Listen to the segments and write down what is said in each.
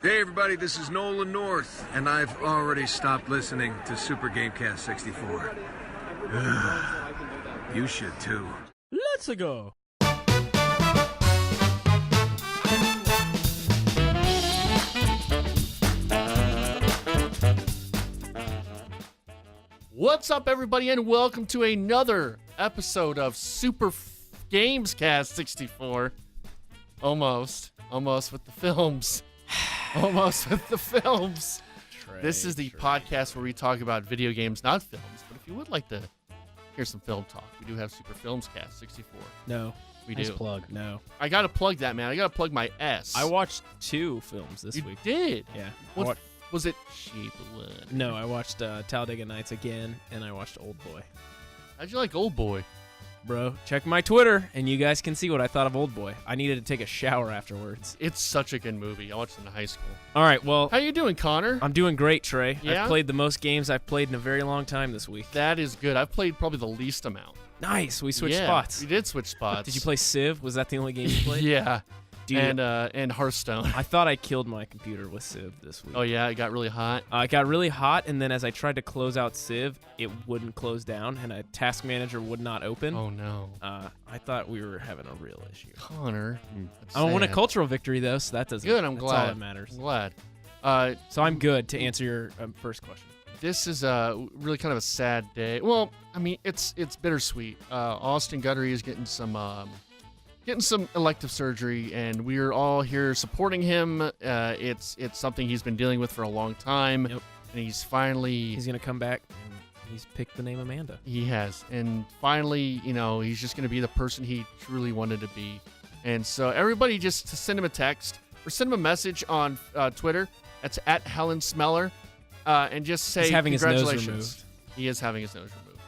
Hey everybody, this is Nolan North, and I've already stopped listening to Super GameCast 64. Ugh, you should too. Let's go. What's up, everybody, and welcome to another episode of Super GamesCast 64. Almost with the films. Almost with the films. This is the podcast where we talk about video games, not films. But if you would like to hear some film talk, we do have Super Films Cast 64. No. We nice do. Plug. No. I got to plug that, man. I got to plug my S. I watched 2 films this you week. did? Yeah. What was it? Sheep Blood. No, I watched Talladega Nights again, and I watched Old Boy. How'd you like Old Boy? Bro, check my Twitter, and you guys can see what I thought of Old Boy. I needed to take a shower afterwards. It's such a good movie. I watched it in high school. All right, well. How you doing, Connor? I'm doing great, Trey. Yeah? I've played the most games I've played in a very long time this week. That is good. I've played probably the least amount. Nice. We switched Yeah, spots. We did switch spots. Did you play Civ? Was that the only game you played? Yeah. Dude, and Hearthstone. I thought I killed my computer with Civ this week. Oh, yeah? It got really hot? It got really hot, and then as I tried to close out Civ, it wouldn't close down, and a task manager would not open. Oh, no. I thought we were having a real issue. Connor. I won a cultural victory, though, so that doesn't. Good, I'm that's glad. all that matters. I'm glad. So I'm good to answer your first question. This is really kind of a sad day. Well, I mean, it's bittersweet. Austin Guttery is getting some elective surgery, and we're all here supporting him. It's something he's been dealing with for a long time, Yep. and he's gonna come back, and he's picked the name Amanda. He has, and finally, he's just gonna be the person he truly wanted to be. And so everybody, just to send him a text or send him a message on Twitter. That's at Helen Smeller, and just say He's having his nose congratulations. removed. He is having his nose removed,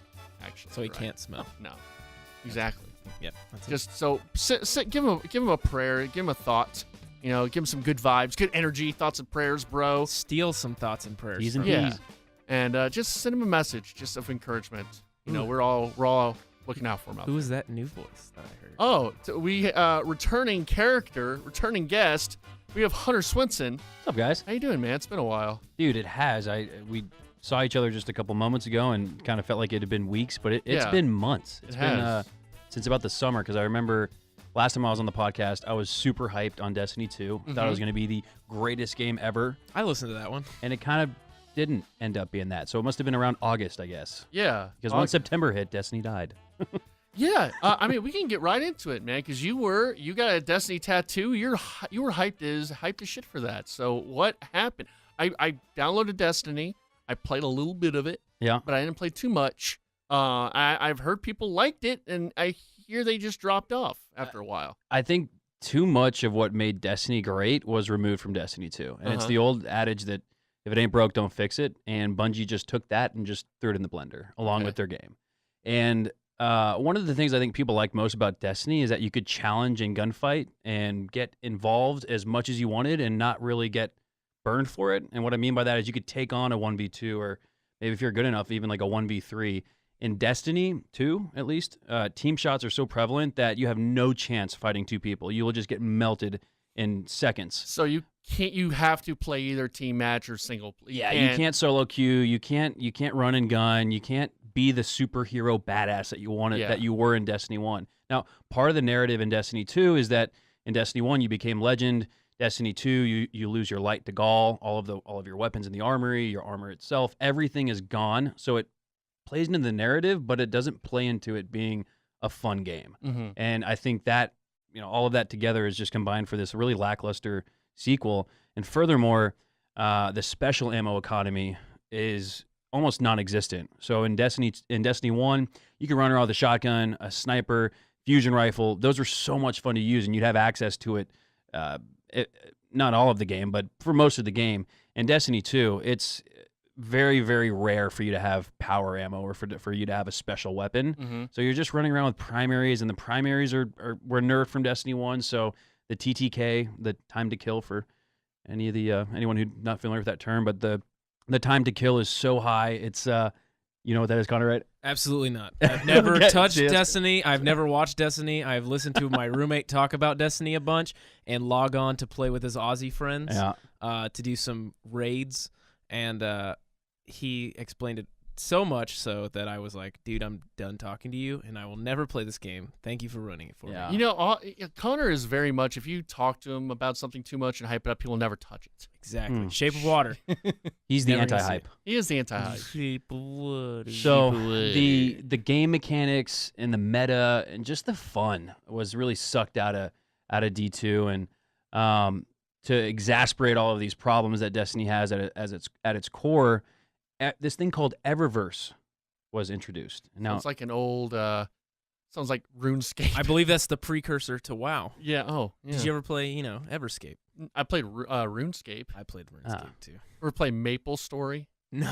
actually. So he right. can't smell. No, exactly. Yep. That's Just so give him a prayer, give him a thought, give him some good vibes, good energy, thoughts and prayers, bro. Steal some thoughts and prayers. P's and from him. P's. And just send him a message, just of encouragement. We're all looking out for him. Who was that new voice that I heard? Oh, we returning guest. We have Hunter Swenson. What's up, guys? How you doing, man? It's been a while. Dude, it has. We saw each other just a couple moments ago and kind of felt like it had been weeks, but it's been months. It's been since about the summer, because I remember last time I was on the podcast, I was super hyped on Destiny 2. Thought it was going to be the greatest game ever. I listened to that one. And it kind of didn't end up being that. So it must have been around August, I guess. Yeah. Because once September hit, Destiny died. Yeah, I mean, we can get right into it, man, because you got a Destiny tattoo. You were hyped as shit for that. So what happened? I downloaded Destiny. I played a little bit of it. Yeah. But I didn't play too much. I've heard people liked it, and I hear they just dropped off after a while. I think too much of what made Destiny great was removed from Destiny 2. And it's the old adage that if it ain't broke, don't fix it. And Bungie just took that and just threw it in the blender along with their game. And one of the things I think people like most about Destiny is that you could challenge in gunfight and get involved as much as you wanted and not really get burned for it. And what I mean by that is you could take on a 1v2 or maybe if you're good enough, even like a 1v3. In Destiny 2, at least, team shots are so prevalent that you have no chance fighting 2 people. You will just get melted in seconds. So you have to play either team match or single. You can't solo queue. You can't run and gun. You can't be the superhero badass that you wanted that you were in Destiny 1. Now, part of the narrative in Destiny 2 is that in Destiny 1 you became legend. Destiny 2 you lose your light to gall, all of your weapons in the armory, your armor itself, everything is gone. So it plays into the narrative, but it doesn't play into it being a fun game. Mm-hmm. And I think that all of that together is just combined for this really lackluster sequel. And furthermore, the special ammo economy is almost non-existent. So in Destiny 1, you could run around with a shotgun, a sniper, fusion rifle. Those were so much fun to use, and you'd have access to it, not all of the game, but for most of the game. In Destiny 2, it's very, very rare for you to have power ammo or for you to have a special weapon. Mm-hmm. So you're just running around with primaries, and the primaries were nerfed from Destiny 1. So the TTK, the time to kill for anyone who's not familiar with that term, but the time to kill is so high. It's You know what that is, Connor, right? Absolutely not. I've never Okay, touched see, that's- Destiny. I've never watched Destiny. I've listened to my roommate talk about Destiny a bunch and log on to play with his Aussie friends to do some raids. And he explained it so much so that I was like, dude, I'm done talking to you, and I will never play this game. Thank you for running it for me. You know, Connor is very much, if you talk to him about something too much and hype it up, he will never touch it. Exactly. Shape of Water. He's the Never gonna see anti-hype. He is the anti-hype. Shape of Water. So the game mechanics and the meta and just the fun was really sucked out of D2, and to exasperate all of these problems that Destiny has at its core, this thing called Eververse was introduced. Now Sounds like an old, sounds like RuneScape. I believe that's the precursor to WoW. Yeah. Oh, yeah. Did you ever play, Everscape? I played RuneScape. I played RuneScape too. Ever play Maple Story? No.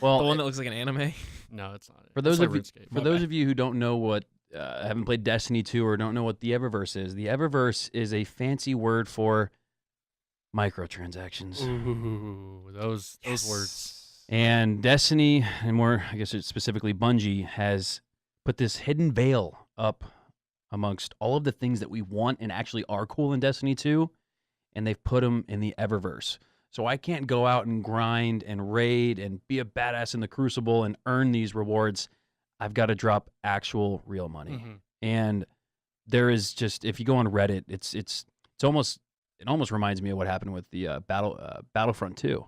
well, The one that looks like an anime? No, it's not. for those It's of like you, RuneScape. for those of you who don't know what haven't played Destiny 2 or don't know what the Eververse is, the Eververse is a fancy word for microtransactions. Ooh, those words. And Destiny, and more, I guess it's specifically Bungie, has put this hidden veil up amongst all of the things that we want and actually are cool in Destiny 2, and they've put them in the Eververse. So I can't go out and grind and raid and be a badass in the Crucible and earn these rewards. I've got to drop actual real money. Mm-hmm. And there is just, if you go on Reddit, it almost reminds me of what happened with the Battlefront 2.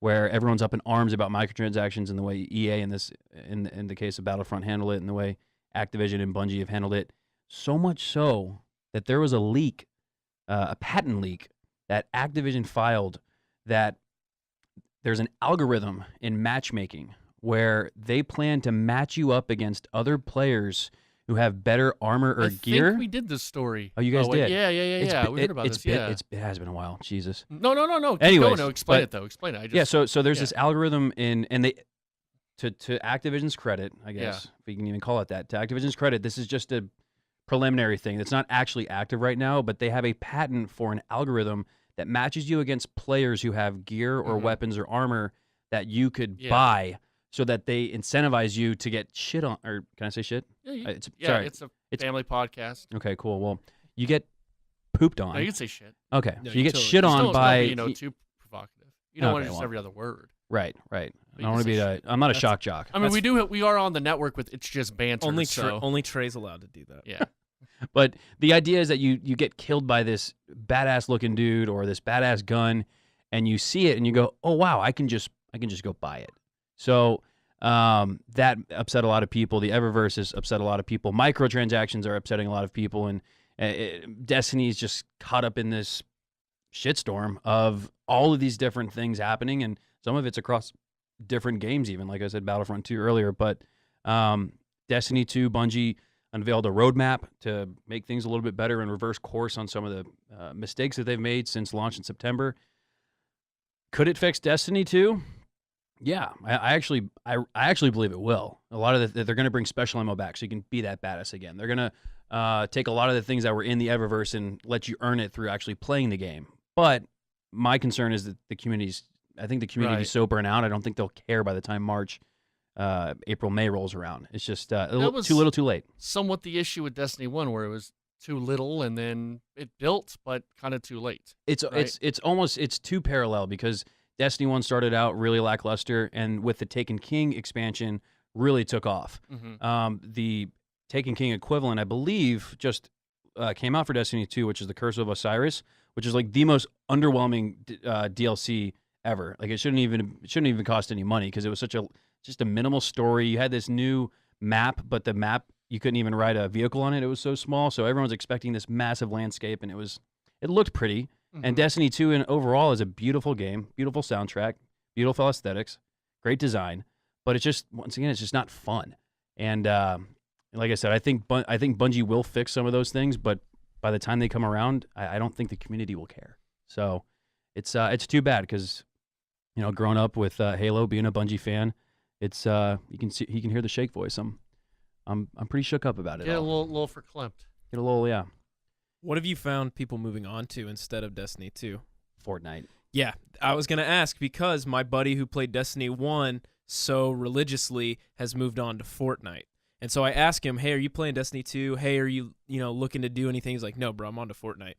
Where everyone's up in arms about microtransactions and the way EA in the case of Battlefront handled it, and the way Activision and Bungie have handled it. So much so that there was a leak, a patent leak that Activision filed, that there's an algorithm in matchmaking where they plan to match you up against other players who have better armor or gear. I think we did this story. Oh, you guys did? Yeah. We heard about this. Yeah. It has been a while. Jesus. No. Keep Anyways, going. No, explain but- it though. Explain it. So there's this algorithm and they, to Activision's credit, I guess, if we can even call it that, to Activision's credit, this is just a preliminary thing that's not actually active right now, but they have a patent for an algorithm that matches you against players who have gear or weapons or armor that you could buy, so that they incentivize you to get shit on, or can I say shit? Yeah, Sorry. it's a family podcast. Okay, cool. Well, you get pooped on. No, you can say shit. Okay, No, so you get totally- shit on Don't by be, too provocative. You don't want Okay, to just well. every other word. right. you I can don't want to say be. shit. I'm not a That's- shock jock. I mean, we are on the network with It's Just Banter. Only Trey's allowed to do that. Yeah. But the idea is that you get killed by this badass looking dude or this badass gun, and you see it and you go, oh wow, I can just go buy it. So that upset a lot of people. The Eververse has upset a lot of people. Microtransactions are upsetting a lot of people, and Destiny's just caught up in this shitstorm of all of these different things happening, and some of it's across different games, even like I said, Battlefront 2 earlier. But Destiny 2, Bungie unveiled a roadmap to make things a little bit better and reverse course on some of the mistakes that they've made since launch in September. Could it fix Destiny 2? Yeah, I actually believe it will. A lot of they're going to bring special ammo back, so you can be that badass again. They're going to take a lot of the things that were in the Eververse and let you earn it through actually playing the game. But my concern is that I think the community's so burnt out. I don't think they'll care by the time March, April, May rolls around. It's just too little, too late. Somewhat the issue with Destiny 1, where it was too little and then it built, but kind of too late. It's too parallel, because Destiny 1 started out really lackluster, and with the Taken King expansion, really took off. The Taken King equivalent, I believe, just came out for Destiny 2, which is the Curse of Osiris, which is like the most underwhelming DLC ever. Like it shouldn't even cost any money, because it was just a minimal story. You had this new map, but the map, you couldn't even ride a vehicle on it. It was so small, so everyone's expecting this massive landscape, and it looked pretty. And Destiny 2 in overall is a beautiful game, beautiful soundtrack, beautiful aesthetics, great design, but it's just not fun. And like I said, I think Bungie will fix some of those things, but by the time they come around, I don't think the community will care. So it's too bad, because growing up with Halo, being a Bungie fan, it's you can hear the Shake voice. I'm pretty shook up about it. Get a little verklempt. Get a little, yeah. What have you found people moving on to instead of Destiny 2? Fortnite. Yeah, I was going to ask, because my buddy who played Destiny 1 so religiously has moved on to Fortnite. And so I asked him, hey, are you playing Destiny 2? Hey, are you looking to do anything? He's like, no, bro, I'm on to Fortnite.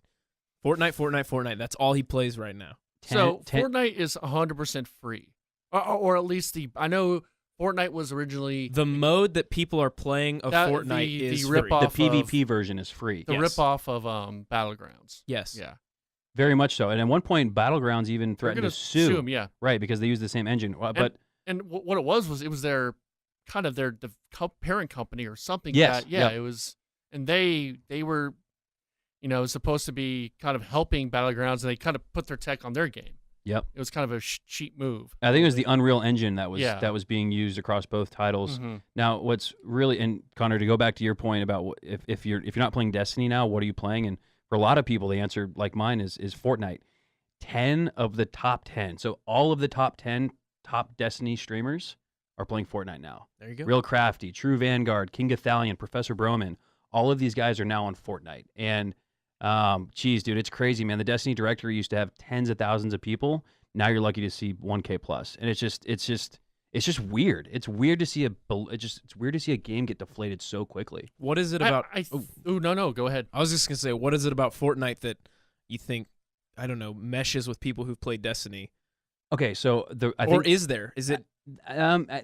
Fortnite. That's all he plays right now. Fortnite is 100% free. Or at least I know Fortnite was originally... The mode that people are playing of Fortnite is free. The PvP version is free. The rip-off of Battlegrounds. Yes. Yeah. Very much so. And at one point, Battlegrounds even threatened to sue them, yeah. Right, because they use the same engine. And what it was their kind of their parent company or something. Yes. It was, and they were, supposed to be kind of helping Battlegrounds, and they kind of put their tech on their game. Yep. It was kind of a cheap move. I think it was the Unreal Engine that was being used across both titles. Mm-hmm. Now, what's really, and Connor, to go back to your point about if you're not playing Destiny now, what are you playing? And for a lot of people, the answer, like mine, is Fortnite. 10 of the top 10, so all of the top 10 top Destiny streamers are playing Fortnite now. There you go. Real Crafty, True Vanguard, King Gathalion, Professor Broman, all of these guys are now on Fortnite. And geez, dude, it's crazy, man. The Destiny directory used to have tens of thousands of people. Now you're lucky to see 1K plus, and it's just weird. It's weird to see a game get deflated so quickly. What is it about? No, go ahead. I was just gonna say, what is it about Fortnite that you think, I don't know, meshes with people who've played Destiny? Okay, so is there? Is it?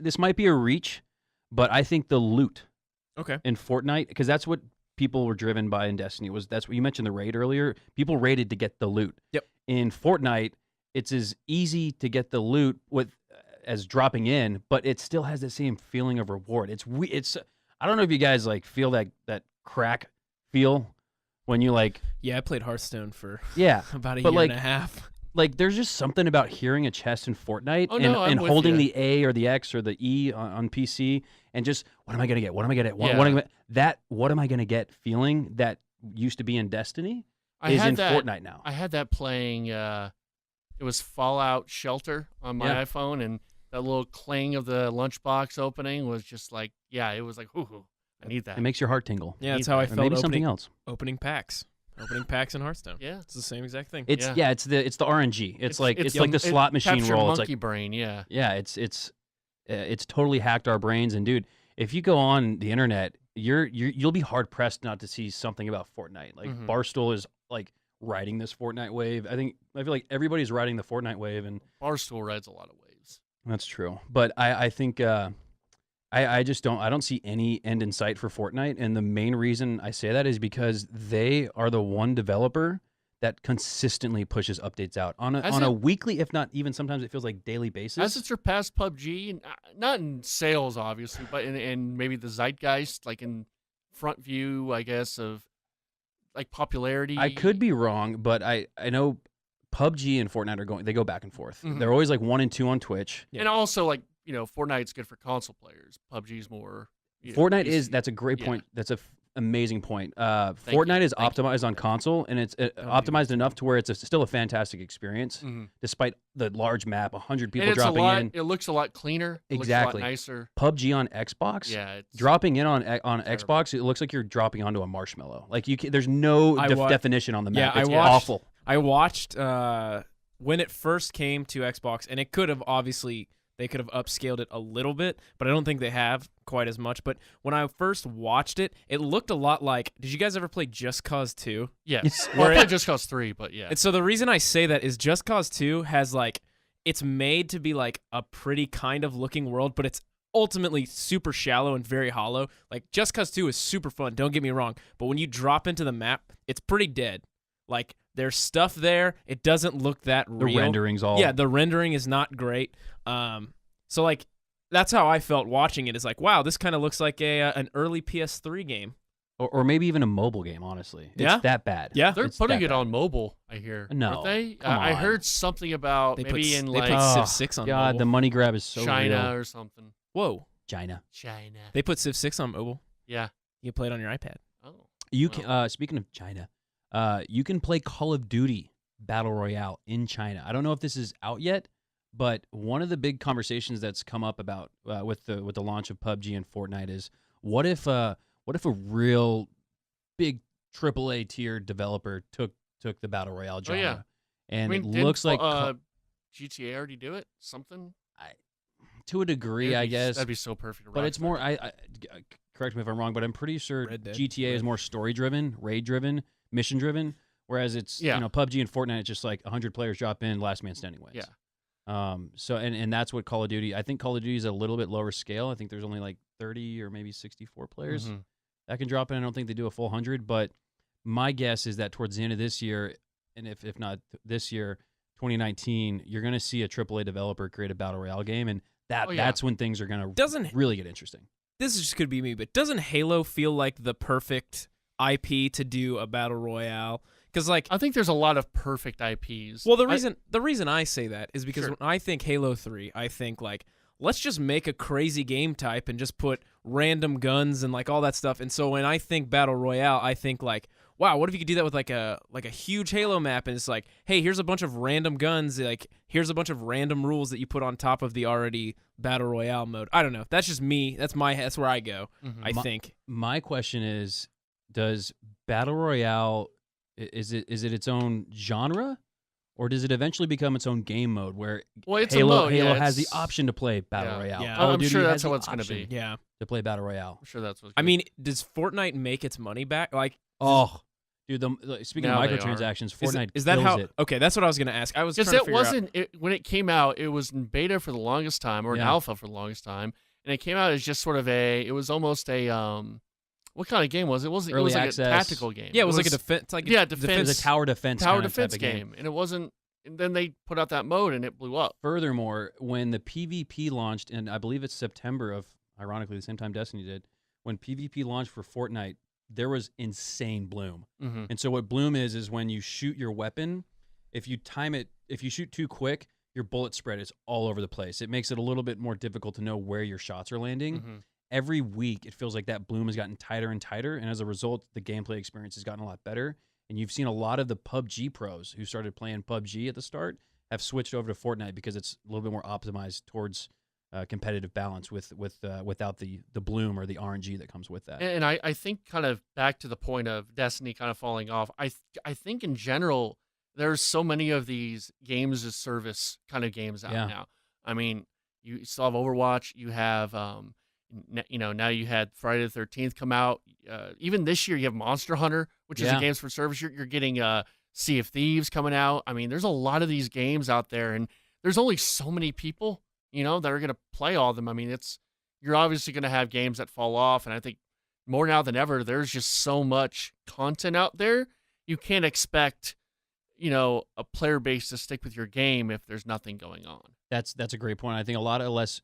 This might be a reach, but I think the loot. Okay. In Fortnite, because that's what people were driven by in Destiny. That's what you mentioned, the raid earlier. People raided to get the loot. Yep. In Fortnite, it's as easy to get the loot as dropping in, but it still has the same feeling of reward. It's I don't know if you guys feel that crack feel when you Yeah, I played Hearthstone for about a year and a half. There's just something about hearing a chest in Fortnite and with holding you. the A or the X or the E on PC and just, what am I gonna get? What am I gonna get? What am I gonna get feeling that used to be in Destiny is in Fortnite now. I had that playing. It was Fallout Shelter on my iPhone, and that little clang of the lunchbox opening was just it was like, ooh, I need that. It makes your heart tingle. Yeah, that's how I felt. Maybe something else. Opening packs in Hearthstone. Yeah, it's the same exact thing. It's the RNG. It's like the slot machine roll. Monkey it's brain. Yeah. Yeah, it's totally hacked our brains. And dude, if you go on the internet, you'll be hard pressed not to see something about Fortnite. Barstool is riding this Fortnite wave. I feel like everybody's riding the Fortnite wave, and Barstool rides a lot of waves. That's true. But I think I just don't see any end in sight for Fortnite, and the main reason I say that is because they are the one developer that consistently pushes updates out on a weekly, if not even sometimes it feels like daily basis. Has it surpassed PUBG? And not in sales, obviously, but in maybe the zeitgeist, in front view, I guess, of popularity. I could be wrong, but I know PUBG and Fortnite they go back and forth. Mm-hmm. They're always 1 and 2 on Twitch. Yeah. And also Fortnite's good for console players. PUBG's more. Fortnite that's a great point. That's an amazing point. Fortnite is optimized on console, and it's optimized enough to where it's still a fantastic experience, despite the large map, 100 people dropping in. It looks a lot cleaner. Exactly. Looks a lot nicer. PUBG on Xbox. Yeah. Dropping in on Xbox, it looks like you're dropping onto a marshmallow. There's no definition on the map. It's awful. I watched when it first came to Xbox, and it could have they could have upscaled it a little bit, but I don't think they have quite as much. But when I first watched it, it looked a lot like. Did you guys ever play Just Cause 2? Yes. Well, I played Just Cause 3, but yeah. And so the reason I say that is Just Cause 2 has it's made to be a pretty kind of looking world, but it's ultimately super shallow and very hollow. Just Cause 2 is super fun, don't get me wrong, but when you drop into the map, it's pretty dead. There's stuff there. It doesn't look that real. The rendering's all. Yeah, the rendering is not great. So that's how I felt watching it. Is wow, this kind of looks like an early PS3 game, or maybe even a mobile game. Honestly, it's that bad. Yeah, they're putting it on mobile. I hear. No, aren't they? Come on. I heard something about they maybe put, in they put Civ 6 on God, mobile. the money grab is so China real. or something. Whoa, China. They put Civ 6 on mobile. Yeah, you can play it on your iPad. Oh, you can. Speaking of China, you can play Call of Duty Battle Royale in China. I don't know if this is out yet, but one of the big conversations that's come up about with the launch of PUBG and Fortnite is what if a real big AAA tier developer took the Battle Royale genre? Oh, yeah. And I mean, it looks like GTA already do it. Something. to a degree, I guess. That'd be so perfect. But it's more. I correct me if I'm wrong, but I'm pretty sure GTA is more story-driven, raid-driven, mission-driven, whereas it's PUBG and Fortnite. It's just like 100 players drop in, last man standing wins. Yeah. So and that's what Call of Duty. I think Call of Duty is a little bit lower scale. I think there's only like 30 or maybe 64 players that can drop in. I don't think they do a full 100, but my guess is that towards the end of this year, and if not this year, 2019, you're going to see a AAA developer create a battle royale game, and that's when things are going to really get interesting. This just could be me, but doesn't Halo feel like the perfect IP to do a battle royale? Because like I think there's a lot of perfect IPs. Well, the reason I say that is because when I think Halo 3, I think like let's just make a crazy game type and just put random guns and like all that stuff. And so when I think battle royale, I think like, wow, what if you could do that with like a huge Halo map, and it's like, hey, here's a bunch of random guns, like here's a bunch of random rules that you put on top of the already battle royale mode. I don't know. That's just me. That's where I go. I think. My question is, does battle royale is it its own genre, or does it eventually become its own game mode where Halo has the option to play battle royale? Yeah. I'm sure that's how it's going to be. Yeah, to play battle royale. I'm sure that's what. I mean, does Fortnite make its money back? Like, dude, speaking of microtransactions, Fortnite is that kills how? it. Okay, that's what I was going to ask. I was because trying to figure out. when it came out, it was in beta for the longest time, or in alpha for the longest time, and it came out as just sort of it was almost a what kind of game was it? It was like access. A tactical game. Yeah, it was like a defense. Like defense. It was a tower defense game, and it wasn't. And then they put out that mode, and it blew up. Furthermore, when the PvP launched, and I believe it's September of, ironically, the same time Destiny did, when PvP launched for Fortnite, there was insane bloom. And so what bloom is when you shoot your weapon, if you time it, if you shoot too quick, your bullet spread is all over the place. It makes it a little bit more difficult to know where your shots are landing. Every week, it feels like that bloom has gotten tighter and tighter, and as a result, the gameplay experience has gotten a lot better. And you've seen a lot of the PUBG pros who started playing PUBG at the start have switched over to Fortnite because it's a little bit more optimized towards competitive balance without the bloom or the RNG that comes with that. And I think kind of back to the point of Destiny kind of falling off, I think in general, there's so many of these games as service kind of games out now. I mean, you still have Overwatch, you have now you had Friday the 13th come out. Even this year, you have Monster Hunter, which is a games for service. You're getting Sea of Thieves coming out. I mean, there's a lot of these games out there, and there's only so many people, that are going to play all of them. I mean, you're obviously going to have games that fall off, and I think more now than ever, there's just so much content out there. You can't expect, a player base to stick with your game if there's nothing going on. That's a great point. I think a lot of less.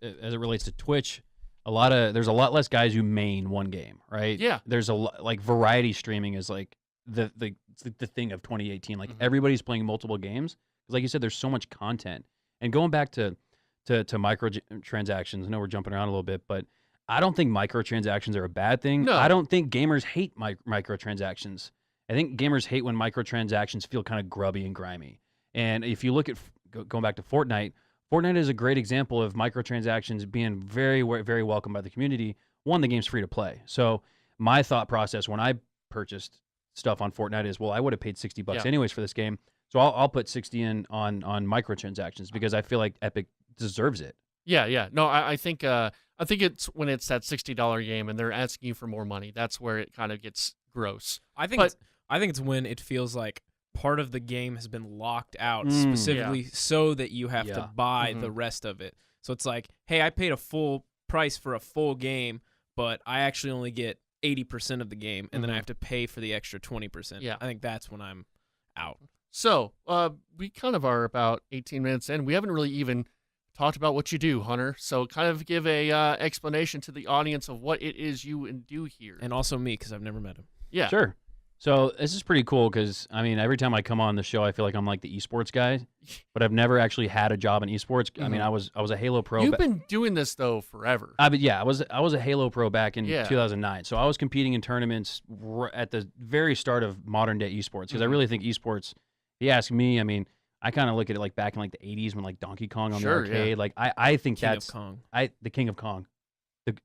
As it relates to Twitch, there's a lot less guys who main one game, right? Yeah. There's a lot, like variety streaming is like the thing of 2018. Like everybody's playing multiple games. Like you said, there's so much content. And going back to microtransactions, I know we're jumping around a little bit, but I don't think microtransactions are a bad thing. No. I don't think gamers hate microtransactions. I think gamers hate when microtransactions feel kind of grubby and grimy. And if you look at going back to Fortnite is a great example of microtransactions being very, very welcome by the community. One, the game's free to play. So my thought process when I purchased stuff on Fortnite is, well, I would have paid $60 anyways for this game. So I'll put 60 in on microtransactions because I feel like Epic deserves it. Yeah. No, I think it's when it's that $60 game and they're asking you for more money. That's where it kind of gets gross. I think it's when it feels like part of the game has been locked out specifically so that you have to buy the rest of it. So it's like, hey, I paid a full price for a full game, but I actually only get 80% of the game, and then I have to pay for the extra 20%. Yeah. I think that's when I'm out. So we kind of are about 18 minutes in. We haven't really even talked about what you do, Hunter. So kind of give a explanation to the audience of what it is you do here. And also me, because I've never met him. Yeah. Sure. So this is pretty cool because, I mean, every time I come on the show, I feel like I'm like the esports guy, but I've never actually had a job in esports. I mean, I was a Halo pro. You've been doing this, though, forever. I was a Halo pro back in 2009. So I was competing in tournaments at the very start of modern day esports because I really think esports, if you ask me, I mean, I kind of look at it like back in like the 80s when like Donkey Kong on the arcade. Like I think that's the King of Kong.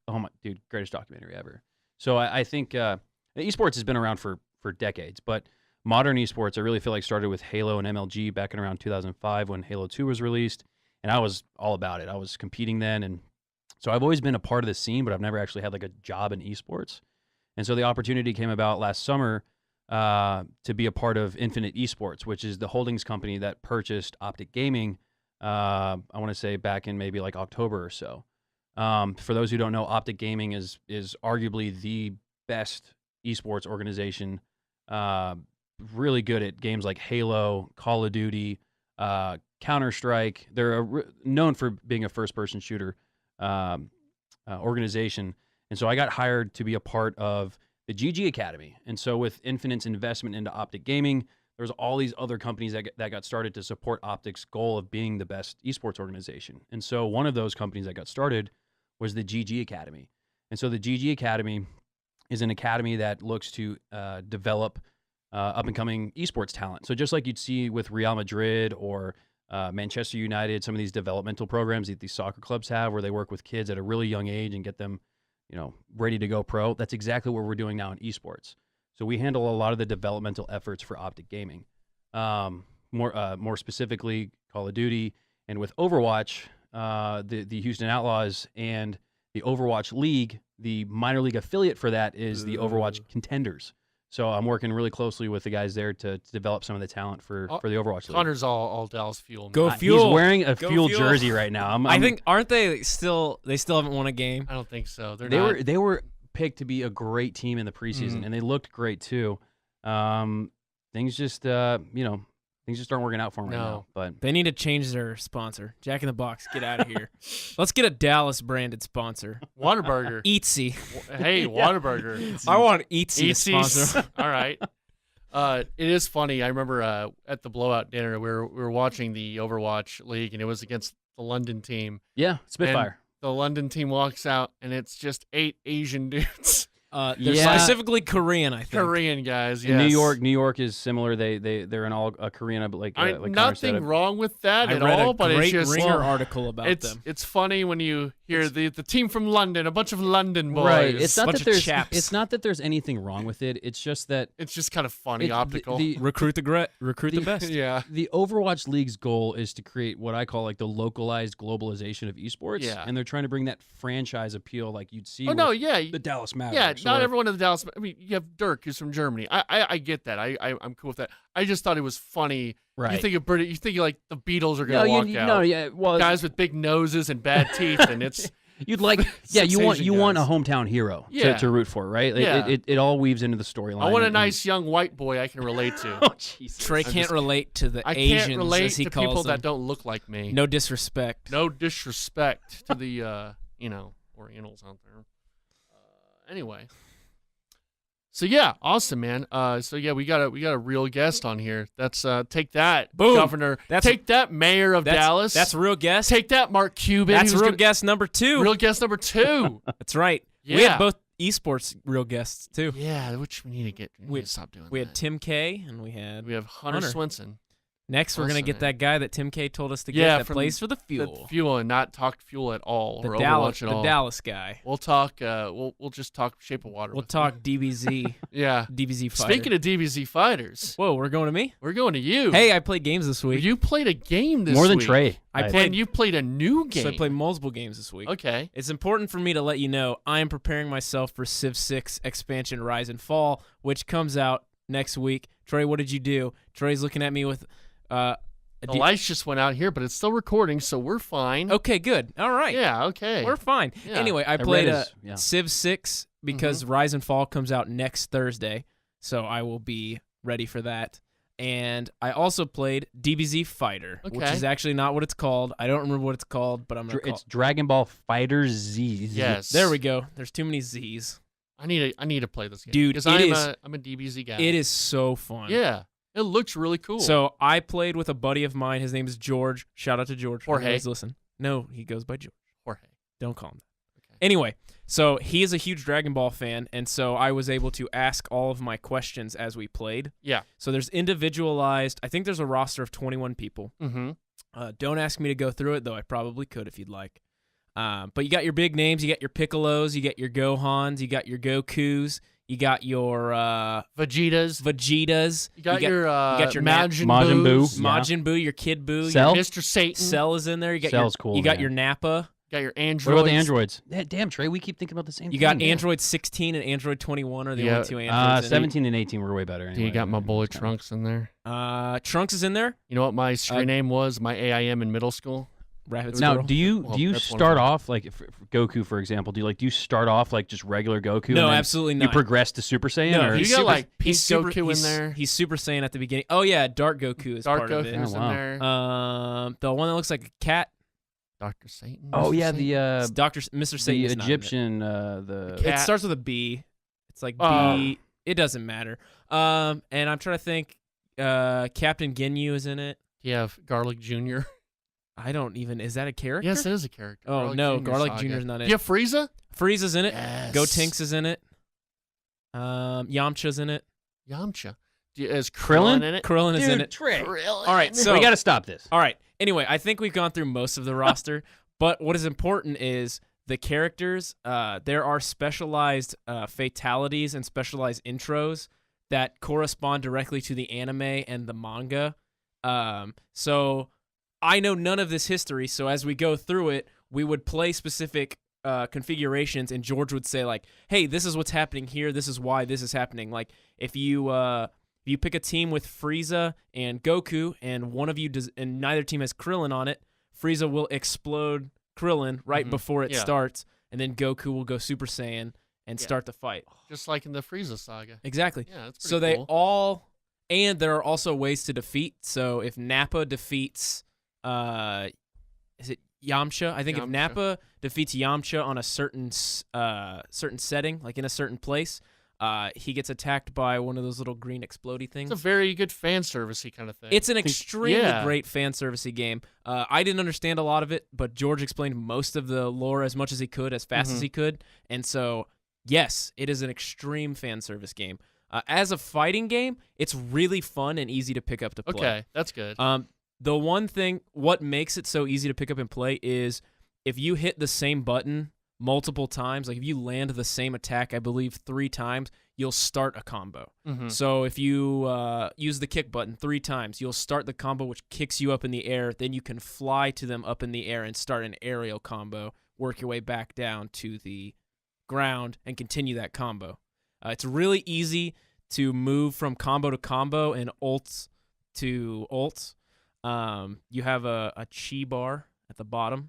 Oh my dude, greatest documentary ever. So I think esports has been around for decades, but modern esports I really feel like started with Halo and MLG back in around 2005 when Halo 2 was released, and I was all about it. I was competing then, and so I've always been a part of the scene, but I've never actually had like a job in esports. And so the opportunity came about last summer to be a part of Infinite Esports, which is the holdings company that purchased Optic Gaming. I want to say back in maybe like October or so. For those who don't know, Optic Gaming is arguably the best esports organization. Really good at games like Halo, Call of Duty, Counter-Strike. They're known for being a first-person shooter organization. And so I got hired to be a part of the GG Academy. And so with Infinite's investment into Optic Gaming, there's all these other companies that got started to support Optic's goal of being the best esports organization. And so one of those companies that got started was the GG Academy. And so the GG Academy is an academy that looks to develop up-and-coming esports talent. So just like you'd see with Real Madrid or Manchester United, some of these developmental programs that these soccer clubs have where they work with kids at a really young age and get them, ready to go pro. That's exactly what we're doing now in esports. So we handle a lot of the developmental efforts for Optic Gaming. More specifically, Call of Duty, and with Overwatch, the Houston Outlaws and the Overwatch League, the minor league affiliate for that is the Overwatch Contenders. So I'm working really closely with the guys there to develop some of the talent for the Overwatch League. Hunter's all Dallas Fuel. Go Fuel. He's wearing a Go Fuel Fuel. jersey right now. I think aren't they still? They still haven't won a game. I don't think so. They were picked to be a great team in the preseason, and they looked great too. Things just aren't working out for them right now. But They need to change their sponsor. Jack in the Box, get out of here. Let's get a Dallas branded sponsor. Whataburger. Eatsy. Hey, Whataburger. I want Eatsy to Eatsy's. sponsor. All right. It is funny. I remember at the blowout dinner, we were watching the Overwatch League, and it was against the London team. yeah, Spitfire. The London team walks out, and it's just 8 Asian dudes. They're specifically Korean, I think. Korean guys, yes. In New York is similar. They're in all Korean, but like nothing wrong with that I at read all. a But great it's just Ringer article about them. It's funny when you hear the team from London, a bunch of London boys. Right. It's not Bunch that of there's chaps. it's not that there's anything wrong with it. It's just that It's just kind of funny, optical. Recruit the best. yeah. the Overwatch League's goal is to create what I call like the localized globalization of esports. Yeah. And they're trying to bring that franchise appeal like you'd see Oh no, with yeah, the Dallas Mavericks. yeah. Not or- everyone in the Dallas. I mean, you have Dirk, who's from Germany. I get that. I'm cool with that. I just thought it was funny. Right. You think of British. You think like the Beatles are gonna walk out. No, yeah. Well, Guys with big noses and bad teeth, and it's you'd like, yeah, you Asian want a guys. hometown hero Yeah. to root for, right? Yeah. It all weaves into the storyline. I want a and- nice young white boy I can relate to. Oh Jesus! Trey can't relate to the I Asians, can't relate as he to calls people them. that don't look like me. No disrespect. No disrespect to the Orientals out there. Anyway. So yeah, awesome, man. So yeah, we got a real guest on here. That's take that, Boom. Governor. Take that, Mayor of Dallas. That's a real guest. Take that, Mark Cuban. That's who's real gonna- guest number 2. Real guest number 2. That's right. Yeah. We had both esports real guests too. Yeah, which we need to get. We need to stop doing. We had that. Tim K and we had Hunter Swenson. Next, we're gonna Also, get that guy that Tim K told us to get Yeah, that from plays for the The Fuel. Fuel and not talk Fuel at all. The or Dallas, Overwatch at all. Dallas guy. We'll talk. We'll just talk Shape of Water. We'll with talk DBZ. him. Yeah. DBZ fighter. Speaking of DBZ fighters, Whoa, we're going to me. we're going to you. Hey, I played games this week. you played a game this More than week. Trey. I Right. played- And you played a new game. So I played multiple games this week. Okay. It's important for me to let you know I am preparing myself for Civ 6 expansion Rise and Fall, which comes out next week. Trey, what did you do? Trey's looking at me with The lights just went out here, but it's still recording, so we're fine. Okay, good. All right. Yeah, okay. We're fine. Yeah. Anyway, I read played his- Civ 6 because Rise and Fall comes out next Thursday, so I will be ready for that. And I also played DBZ Fighter, which Okay. is actually not what it's called. I don't remember what it's called, but I'm going to call It's Dragon Ball FighterZ. Yes. There we go. There's too many Z's. I need to play this game. Dude, because it I'm a DBZ guy. It is so fun. Yeah. It looks really cool. So I played with a buddy of mine. His name is George. Shout out to George. Jorge. Always listen. No, he goes by George. Jorge. Don't call him that. Okay. Anyway, so he is a huge Dragon Ball fan, and so I was able to ask all of my questions as we played. Yeah. So there's individualized. I think there's a roster of 21 people. Mm-hmm. Don't ask me to go through it, though I probably could if you'd like. But you got your big names. You got your Piccolos. You got your Gohans. You got your Gokus. You got your Vegetas. You got your Majin Buu, your Kid Buu, Cell? Your Mr. Satan. Cell is in there. You got Cell's cool. You got your Nappa. You got your androids. What about the androids? Yeah, damn, Trey, we keep thinking about the same thing. You got Android 16 and Android 21 are the only two androids. 17 and 18 were way better. Anyway. You got my boy Trunks in there. Trunks is in there. You know what my screen name was? My AIM in middle school. Now, do you start off like for Goku, for example? Do you start off like just regular Goku? No, absolutely not. You progress to Super Saiyan. No, or? you got like Pink Goku in there. He's Super Saiyan at the beginning. Oh yeah, Dark Goku is part of it. Dark Goku's in there. The one that looks like a cat. Dr. Satan. Oh yeah, the Mr. Satan. The Egyptian. It starts with a B. It's like B. It doesn't matter. And I'm trying to think. Captain Ginyu is in it. You have Garlic Jr. I don't even. Is that a character? Yes, it is a character. Oh Garlic no, Jr. Garlic Saga. Jr.'s not in it. You have Frieza? Frieza's in it. Yes. Gotenks is in it. Yamcha's in it. Yamcha. Is Krillin in it? Krillin is in it. Krillin. All right, so we got to stop this. All right. Anyway, I think we've gone through most of the roster, but what is important is the characters. There are specialized fatalities and specialized intros that correspond directly to the anime and the manga. So I know none of this history, so as we go through it, we would play specific configurations, and George would say like, "Hey, this is what's happening here. This is why this is happening." Like if you pick a team with Frieza and Goku, and one of you does, and neither team has Krillin on it, Frieza will explode Krillin right before it starts, and then Goku will go Super Saiyan and start the fight, just like in the Frieza saga. Exactly. Yeah, that's pretty so cool. they all, and there are also ways to defeat. So if Nappa defeats, is it Yamcha? I think if Nappa defeats Yamcha on a certain setting, like in a certain place, he gets attacked by one of those little green explodey things. It's a very good fan servicey kind of thing. It's an extremely great fan servicey game. I didn't understand a lot of it, but George explained most of the lore as much as he could, as fast as he could, and so yes, it is an extreme fan service game. As a fighting game, it's really fun and easy to pick up to play. Okay, that's good. The one thing, what makes it so easy to pick up and play is if you hit the same button multiple times, like if you land the same attack, I believe 3 times, you'll start a combo. So if you use the kick button 3 times, you'll start the combo, which kicks you up in the air. Then you can fly to them up in the air and start an aerial combo, work your way back down to the ground, and continue that combo. It's really easy to move from combo to combo and ults to ults. You have a chi bar at the bottom,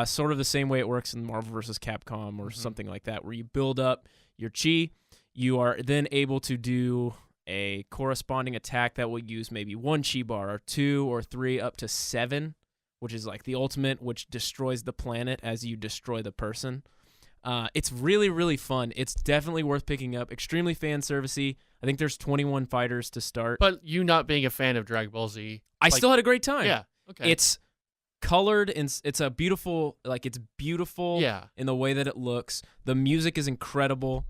sort of the same way it works in Marvel vs. Capcom or something like that, where you build up your chi. You are then able to do a corresponding attack that will use maybe 1 chi bar or 2 or 3 up to 7, which is like the ultimate, which destroys the planet as you destroy the person. It's really, really fun. It's definitely worth picking up. Extremely fan servicey. I think there's 21 fighters to start. But you not being a fan of Dragon Ball Z, I still had a great time. Yeah. Okay. It's colored and it's a beautiful, it's beautiful. Yeah. In the way that it looks. The music is incredible.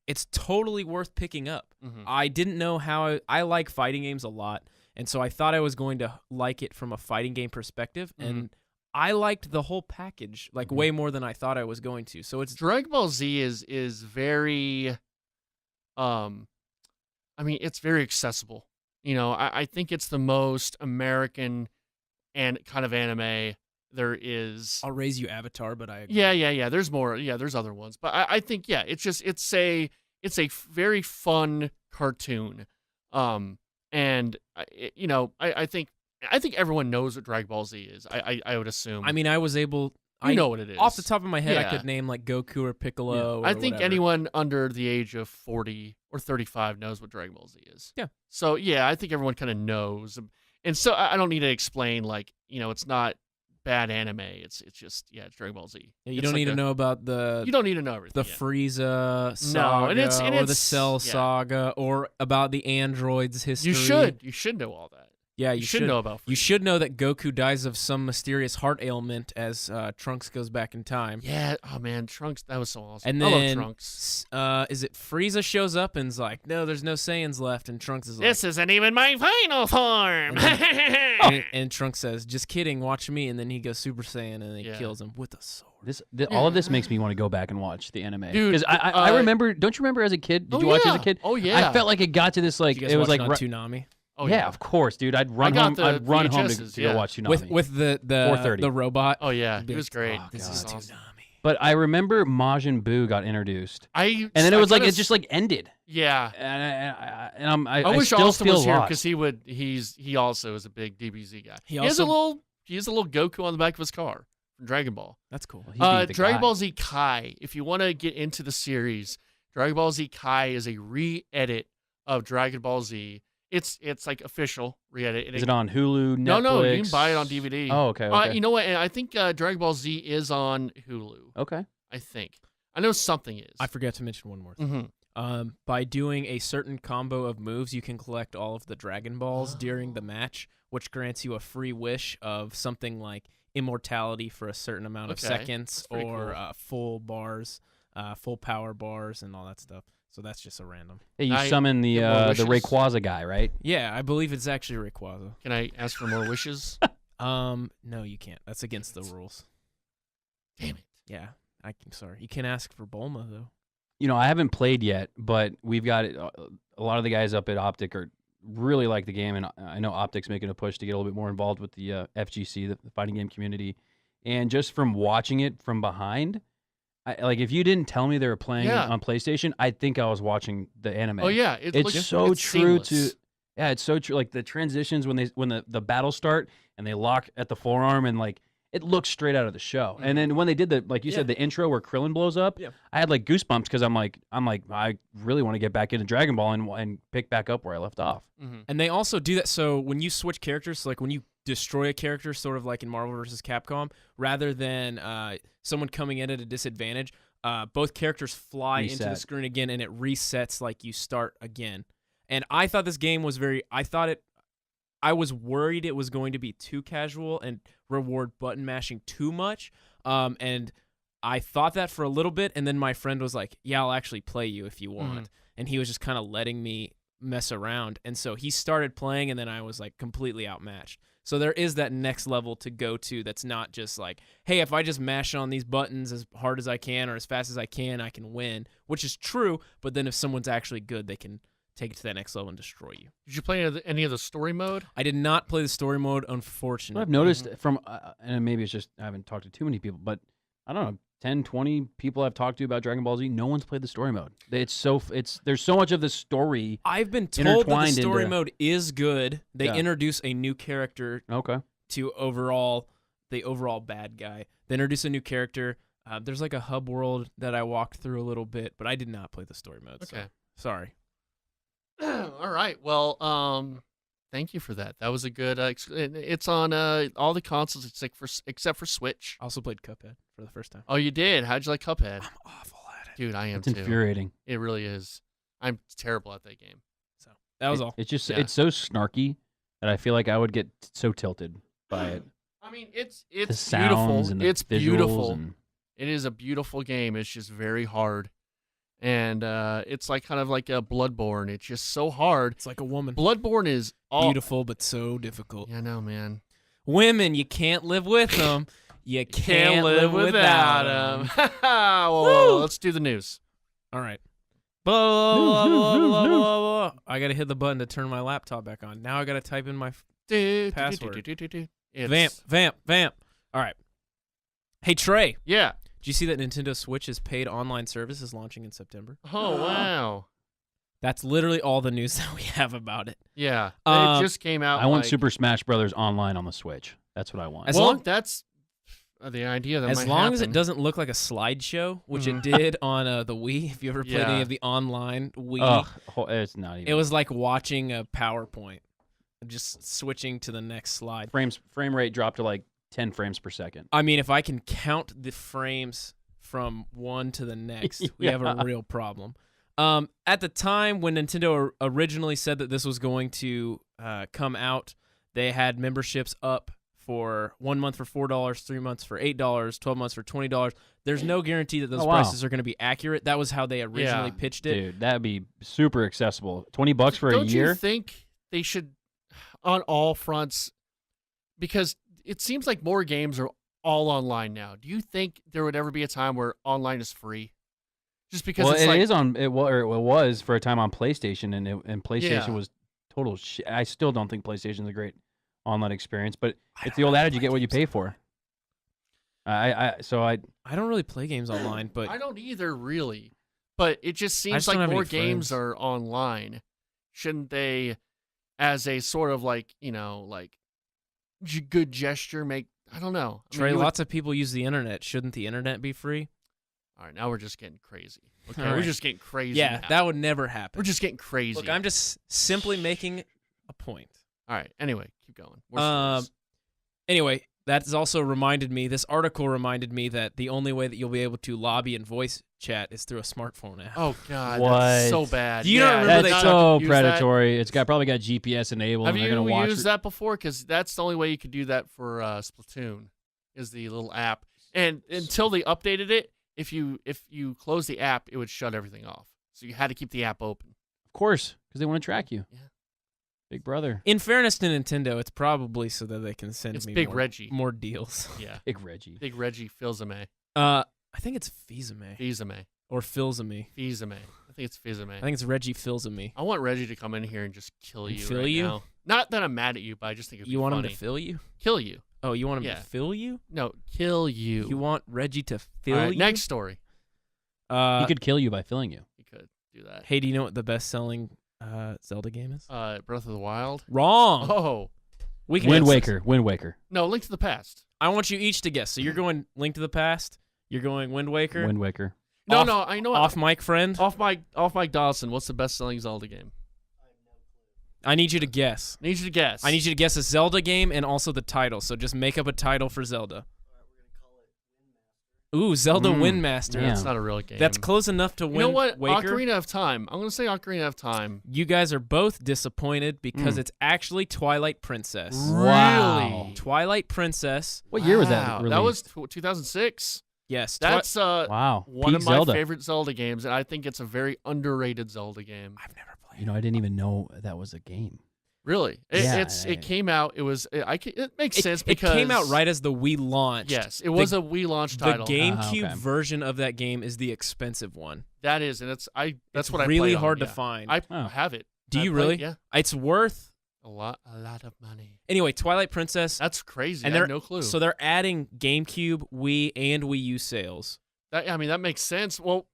It's totally worth picking up. I didn't know how I like fighting games a lot, and so I thought I was going to like it from a fighting game perspective, and I liked the whole package way more than I thought I was going to. So it's Dragon Ball Z is very, it's very accessible. You know, I think it's the most American and kind of anime there is. I'll raise you Avatar, but I agree. Yeah. There's more. Yeah, there's other ones, but I think it's a very fun cartoon. And I think everyone knows what Dragon Ball Z is. I would assume. I mean, I was able. I know what it is. Off the top of my head, I could name like Goku or Piccolo. Or I think whatever. anyone under the age of 40 or 35 knows what Dragon Ball Z is. Yeah. So yeah, I think everyone kind of knows, and so I don't need to explain it's not bad anime. It's just it's Dragon Ball Z. Yeah, you don't need to know about the. You don't need to know everything. The Frieza saga, or the Cell saga, or about the androids' history. You should know all that. Yeah, You should know about You should know that Goku dies of some mysterious heart ailment as Trunks goes back in time. Yeah. Oh man, Trunks. That was so awesome. And I love then, Trunks. Is it Frieza shows up and's like, no, there's no Saiyans left, and Trunks is like, This isn't even my final form. and Trunks says, just kidding, watch me, and then he goes Super Saiyan and he kills him with a sword. All of this makes me want to go back and watch the anime. Dude, because I remember. Don't you remember as a kid? Did you watch as a kid? Oh yeah. I felt like it got to this like Did you guys it was watch like it on Toonami. Oh yeah, of course, dude. I'd run home. I'd run home to go watch Toonami with the 4:30. the robot. Oh yeah, it was great. Oh, This God. is awesome. But I remember Majin Buu got introduced, And then it was like it just like ended. Yeah. And I wish still Austin feel was here lost. because he also is a big DBZ guy. He has a also- little Goku on the back of his car from Dragon Ball. That's cool. He beat the Dragon guy. Ball Z Kai. If you want to get into the series, Dragon Ball Z Kai is a re-edit of Dragon Ball Z. It's like official re-edit. Is it on Hulu? Netflix? No, you can buy it on DVD. Oh, okay. You know what? And I think Dragon Ball Z is on Hulu. Okay. I think. I know something is. I forgot to mention one more thing. Mm-hmm. By doing a certain combo of moves, you can collect all of the Dragon Balls during the match, which grants you a free wish of something like immortality for a certain amount of seconds, or cool. full bars, full power bars, and all that stuff. So that's just a random. Hey, you summon the wishes. Rayquaza guy, right? Yeah, I believe it's actually Rayquaza. Can I ask for more wishes? No, you can't. That's against the rules. Damn it. Yeah, I'm sorry. You can ask for Bulma though. You know, I haven't played yet, but we've got a lot of the guys up at Optic are really like the game, and I know Optic's making a push to get a little bit more involved with the FGC, the fighting game community. And just from watching it from behind, like if you didn't tell me they were playing it on PlayStation, I'd think I was watching the anime. Oh yeah, It's so true to. Yeah, it's so true. Like the transitions when the battles start and they lock at the forearm, and like it looks straight out of the show. And then when they did like you said, the intro where Krillin blows up, I had like goosebumps because I'm like I really want to get back into Dragon Ball and pick back up where I left off. Mm-hmm. And they also do that. So when you switch characters, so like when you destroy a character, sort of like in Marvel vs. Capcom, rather than someone coming in at a disadvantage, both characters fly into the screen again, and it resets like you start again. And I thought this game was I was worried it was going to be too casual and reward button mashing too much. And I thought that for a little bit, and then my friend was like, yeah, I'll actually play you if you want. And he was just kind of letting me mess around. And so he started playing, and then I was like completely outmatched. So there is that next level to go to that's not just like, hey, if I just mash on these buttons as hard as I can or as fast as I can win, which is true. But then if someone's actually good, they can take it to that next level and destroy you. Did you play any of the story mode? I did not play the story mode, unfortunately. What I've noticed from, and maybe it's just I haven't talked to too many people, but I don't know, 10, 20 people I've talked to about Dragon Ball Z, no one's played the story mode. There's so much of the story. I've been told that the story mode is good. They introduce a new character to the overall bad guy. They introduce a new character. There's like a hub world that I walked through a little bit, but I did not play the story mode. Okay. So, sorry. All right. Well, thank you for that. That was a good. It's on all the consoles except for Switch. I also played Cuphead for the first time. Oh, you did? How'd you like Cuphead? I'm awful at it, dude. I am It's too. infuriating. It really is. I'm terrible at that game. So that was all. It's just it's so snarky that I feel like I would get so tilted by it. I mean, it's The sounds beautiful. and the It's visuals beautiful. and- It is a beautiful game. It's just very hard. And it's like kind of like a Bloodborne. It's just so hard. It's like a woman. Bloodborne is Beautiful, but so difficult. Yeah, I know, man. Women, you can't live with them. You can't live without them. Well, let's do the news. All right. Blah, blah, blah, blah, blah, blah. I got to hit the button to turn my laptop back on. Now I got to type in my password. Vamp. All right. Hey, Trey. Yeah. Did you see that Nintendo Switch's paid online service is launching in September? Oh, wow. That's literally all the news that we have about it. Yeah. It just came out. I want Super Smash Brothers online on the Switch. That's what I want. That's the idea that as might long as happen. it doesn't look like a slideshow, which it did on the Wii. If you ever played any of the online Wii, it's not even. It was like watching a PowerPoint, just switching to the next slide. Frame rate dropped to like 10 frames per second. I mean, if I can count the frames from one to the next, we have a real problem. At the time when Nintendo originally said that this was going to come out, they had memberships up for 1 month for $4, 3 months for $8, 12 months for $20. There's no guarantee that those prices are going to be accurate. That was how they originally pitched it. Dude, that'd be super accessible. $20 for a year. Don't you think they should, on all fronts, because it seems like more games are all online now. Do you think there would ever be a time where online is free? Just because it was for a time on PlayStation, and PlayStation was total shit. I still don't think PlayStation's a great online experience, but it's the old adage: you get what you pay for. I don't really play games online, but I don't either really. But it just seems don't like have more any games friends. are online. Shouldn't they, as a sort of like good gesture, make? I don't know. Trey, lots of people use the internet. Shouldn't the internet be free? All right, now we're just getting crazy. Okay, All right. we're just getting crazy. Yeah, now. that would never happen. We're just getting crazy. Look, I'm just simply making a point. All right. Anyway, keep going. Anyway, that has also reminded me. This article reminded me that the only way that you'll be able to lobby and voice chat is through a smartphone app. Oh God, What? that's so bad. Do you not remember that's they so use predatory. It's probably got GPS enabled. Have and they're gonna you watch used that before? Because that's the only way you could do that for Splatoon, is the little app. And until they updated it, if you close the app, it would shut everything off. So you had to keep the app open. Of course, because they want to track you. Yeah. Big brother. In fairness to Nintendo, it's probably so that they can send It's me Big Reggie. more deals. Yeah. Big Reggie. Big Reggie Filzame. I think it's Fizame Fizame. or Filzame. Fizame. I think it's Fizame. I think it's Reggie Filzame. I want Reggie to come in here and just kill And you fill right you? now. Not that I'm mad at you, but I just think it'd be You want funny. him to fill you? Kill you. Oh, you want him Yeah. to fill you? No, kill you. You want Reggie to fill All right, you? next story. He could kill you by filling you. You could do that. Hey, do you know what the best-selling Zelda game is? Breath of the Wild. Wrong. Oh. We can Wind guess Waker. Wind Waker. No, Link to the Past. I want you each to guess. So you're going Link to the Past. You're going Wind Waker. Wind Waker. No, Off- no, I know. Off mic, friend. Off Mike Dawson. What's the best-selling Zelda game? I need you to guess. I need you to guess. I need you to guess a Zelda game and also the title. So just make up a title for Zelda. Ooh, Zelda Wind Master. yeah. That's not a real game. That's close enough to Wind You know what? Waker. Ocarina of Time. I'm going to say Ocarina of Time. You guys are both disappointed because it's actually Twilight Princess. Wow. Really? Twilight Princess. What year was that Wow, released? That was 2006. Yes. That's wow. one Peak of my Zelda. favorite Zelda games, and I think it's a very underrated Zelda game. I've never played. You know, I didn't even know that was a game. Really? Yeah, It came out. It was. It makes sense because it came out right as the Wii launched. Yes, it was a Wii launch title. The GameCube okay. version of that game is the expensive one. That is, and that's It's what I really played on, hard to yeah. find. I Oh. have it. Do I you played- really? Yeah, It's worth. a lot of money. Anyway, Twilight Princess. That's crazy. And I they're had no clue. So they're adding GameCube, Wii, and Wii U sales. that makes sense. Well,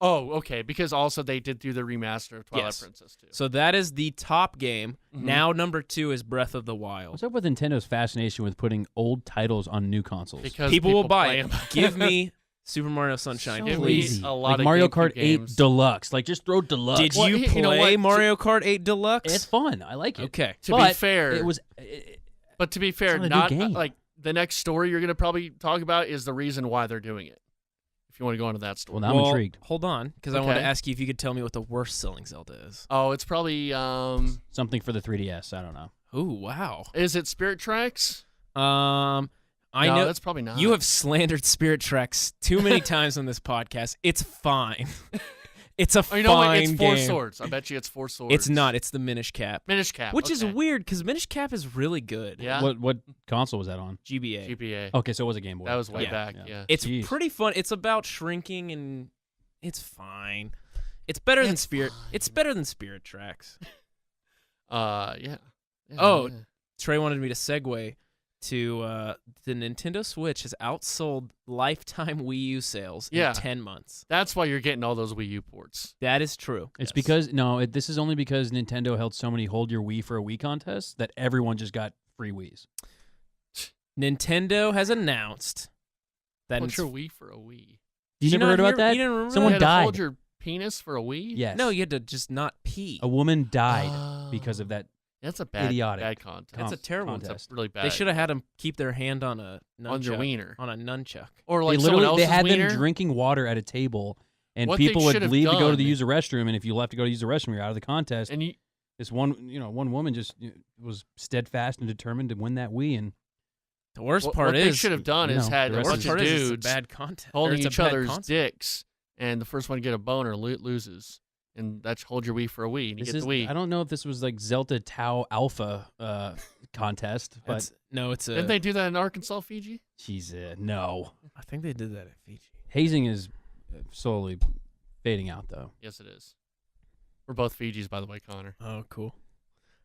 okay, because also they did do the remaster of Twilight Yes. Princess too. So that is the top game. Mhm. Now number 2 is Breath of the Wild. What's up with Nintendo's fascination with putting old titles on new consoles? Because People will buy play it. 'em. Give me Super Mario Sunshine, So Give me please. easy. a lot like of Mario GameCube Kart 8 games. Deluxe. Like, just throw Deluxe. Did Well, you you know play what? Mario Kart 8 Deluxe? It's fun. I like it. Okay. To be But fair, it was. but to be fair, not a not new game. like the next story you're gonna probably talk about is the reason why they're doing it. If you want to go into that story. Well, now I'm Well, intrigued. Hold on, because I want to Okay. ask you if you could tell me what the worst selling Zelda is. Oh, it's probably Something for the 3DS. I don't know. Ooh, wow. is it Spirit Tracks? I No, know that's probably not. you have slandered Spirit Tracks too many times on this podcast. It's fine. It's a Oh, you know what? fine It's Four game. Swords. I bet you it's Four Swords. It's not. It's the Minish Cap, Minish Cap, which is okay. weird because Minish Cap is really good. Yeah. What console was that on? GBA. GBA. Okay, so it was a Game Boy. That was way Yeah. back. Yeah. It's Jeez. pretty fun. It's about shrinking and it's fine. It's better than It's Spirit. fine. It's better than Spirit Tracks. Yeah. Oh, yeah. Trey wanted me to segue to the Nintendo Switch has outsold lifetime Wii U sales Yeah. in 10 months. That's why you're getting all those Wii U ports. That is true. It's Yes. because this is only because Nintendo held so many Hold Your Wii for a Wii contests that everyone just got free Wiis. Nintendo has announced that What's your Wii for a Wii? You Did never heard not about that? You didn't remember Someone you had to died. hold your penis for a Wii? Yes. No, you had to just not pee. A woman died Oh. because of that. That's a bad, Idiotic bad contest. That's a terrible It's contest. a really bad. They should have had them keep their hand on a nunchuck. on your wiener, On a nunchuck. or like They someone literally else's they had wiener. them drinking water at a table, and What they people would should have leave to go to done- the use the restroom, and if you left to go to use the restroom, you're out of the contest. And you, This one woman just was steadfast and determined to win that Wii, and the worst what part they is should have done is had a bunch of dudes bad content, holding each other's dicks, and the first one to get a boner loses. And that's hold your Wii for a Wii, and you get the Wii. I don't know if this was like Zelda Tau Alpha contest, but it's a. Didn't they do that in Arkansas, Fiji? Jeez, no. I think they did that at Fiji. Hazing is slowly fading out, though. Yes, it is. We're both Fijis, by the way, Connor. Oh, cool.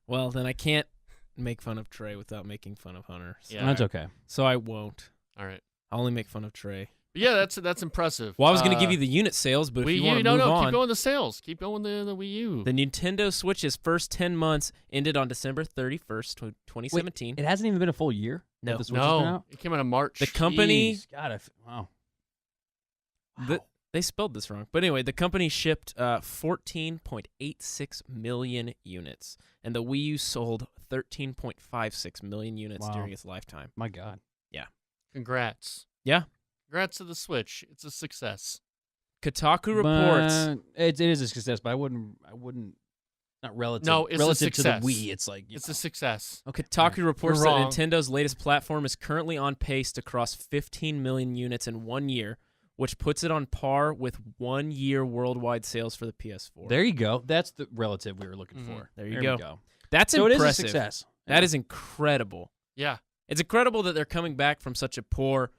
Well, then I can't make fun of Trey without making fun of Hunter. So. Yeah, that's okay. So I won't. All right. I'll only make fun of Trey. But yeah, that's impressive. Well, I was going to give you the unit sales, but if you want to move on. Keep going the sales. Keep going the Wii U. The Nintendo Switch's first 10 months ended on December 31st, 2017. Wait, it hasn't even been a full year? No. The Switch has been out? It came out in March. The company... Jeez, God, wow. They spelled this wrong. But anyway, the company shipped 14.86 million units, and the Wii U sold 13.56 million units during its lifetime. My God. Yeah. Congrats. Yeah. Congrats to the Switch. It's a success. Kotaku reports... It is a success, but I wouldn't... Not relative. No, it's relative a success. to the Wii, it's like... It's a success. Kotaku reports You're that wrong. Nintendo's latest platform is currently on pace to cross 15 million units in 1 year, which puts it on par with 1 year worldwide sales for the PS4. There you go. That's the relative we were looking for. There you we go. That's so impressive. it is a success. That is incredible. Yeah. It's incredible that they're coming back from such a poor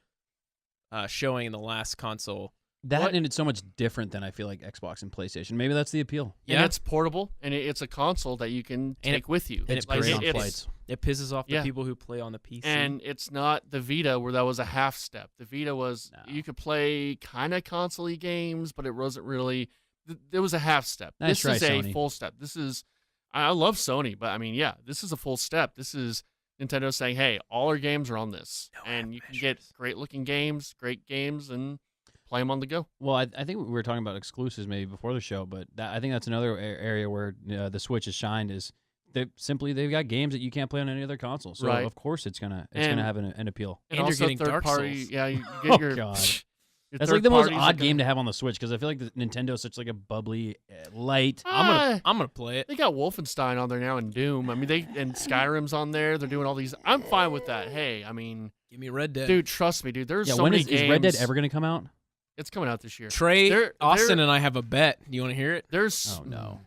showing in the last console. And it's so much different than I feel like Xbox and PlayStation. Maybe that's the appeal. Yeah. And it's portable, and it's a console that you can take with you. And it's great on flights. It pisses off the people who play on the PC. And it's not the Vita where that was a half step. The Vita was, you could play kind of console-y games, but it wasn't really, there was a half step. Nice this is Sony. A full step. This is, I love Sony, but I mean, yeah, this is a full step. This is Nintendo saying, hey, all our games are on this. And you can get great-looking games, great games, and play them on the go. Well, I think we were talking about exclusives maybe before the show, but I think that's another area where the Switch has shined is they've got games that you can't play on any other console. So of course it's gonna have an appeal. And you're also getting third Dark party. Souls. Yeah, you get your. God. Your That's like the most odd game to have on the Switch because I feel like the Nintendo is such like a bubbly, light. I'm gonna play it. They got Wolfenstein on there now and Doom. I mean, and Skyrim's on there. They're doing all these. I'm fine with that. Hey, I mean, give me Red Dead, dude. Trust me, dude. There's so when many games. Is Red Dead ever gonna come out? It's coming out this year. Trey, Austin, and I have a bet. You want to hear it? There's. Oh no.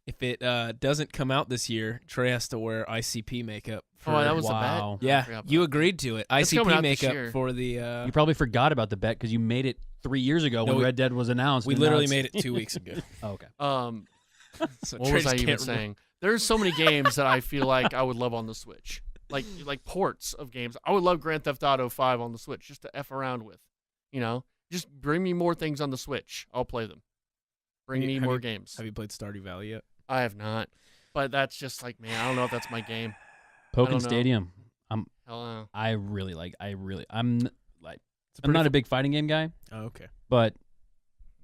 If it doesn't come out this year, Trey has to wear ICP makeup. That was a bet? Yeah, you agreed to it. ICP makeup for the... You probably forgot about the bet because you made it 3 years ago when Red Dead was announced. We literally made it 2 weeks ago. Oh, okay. So what was I even saying? There's so many games that I feel like I would love on the Switch. Like ports of games. I would love Grand Theft Auto 5 on the Switch just to F around with. You know? Just bring me more things on the Switch. I'll play them. Bring me more games. Have you played Stardew Valley yet? I have not. But that's just like, man, I don't know if that's my game. Pokken Stadium. I'm not a big fighting game guy. Oh, okay. But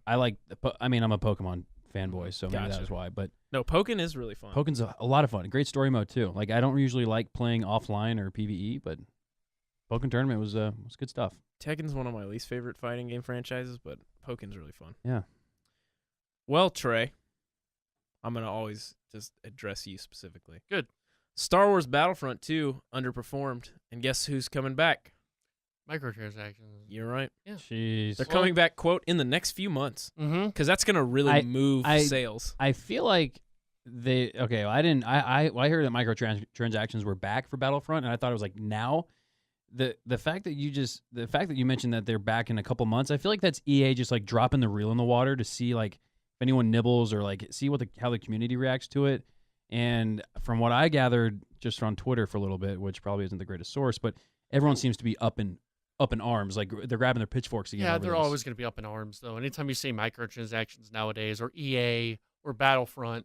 I like I'm a Pokemon fanboy, so maybe that's why. But no, Pokken is really fun. Pokken's a lot of fun. Great story mode too. Like I don't usually like playing offline or PvE, but Pokken Tournament was good stuff. Tekken's one of my least favorite fighting game franchises, but Pokken's really fun. Yeah. Well, Trey, I'm going to always just address you specifically. Good. Star Wars Battlefront 2 underperformed, and guess who's coming back? Microtransactions. You're right. Yeah. Jeez. They're coming back, quote, in the next few months. Because that's going to really move sales. I feel like I heard that microtransactions were back for Battlefront, and I thought it was like now. The fact that you mentioned that they're back in a couple months, I feel like that's EA just like dropping the reel in the water to see like if anyone nibbles or like see how the community reacts to it. And from what I gathered just on Twitter for a little bit, which probably isn't the greatest source, but everyone seems to be up in arms, like they're grabbing their pitchforks again. Yeah, they're always going to be up in arms though. Anytime you say microtransactions nowadays or EA or Battlefront,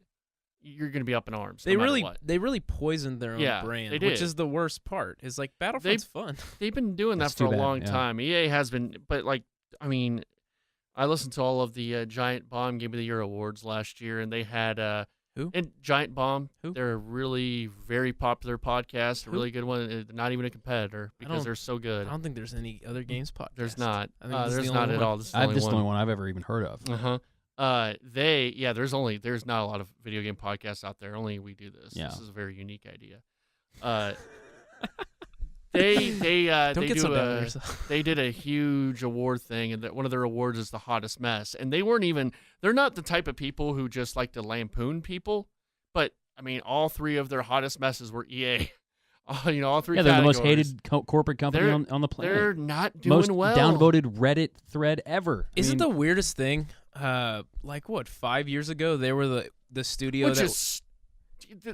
you're going to be up in arms. They really poisoned their own brand, which is the worst part. Is like Battlefront's fun. They've been doing that for a long time. EA has been, but like, I mean, I listened to all of the Giant Bomb Game of the Year awards last year, and they had who? And Giant Bomb. Who? They're a really very popular podcast, a really good one. They're not even a competitor because they're so good. I don't think there's any other games podcast. There's not. I think there's not at all. This is the only one I've ever even heard of. There's not a lot of video game podcasts out there. Only we do this. Yeah. This is a very unique idea. They did a huge award thing, and one of their awards is the hottest mess. And they're not the type of people who just like to lampoon people, but I mean, all three of their hottest messes were EA. All three. Yeah, they're categories. the most hated corporate company on the planet. They're not doing most well. downvoted Reddit thread ever. Isn't the weirdest thing? 5 years ago they were the studio Which is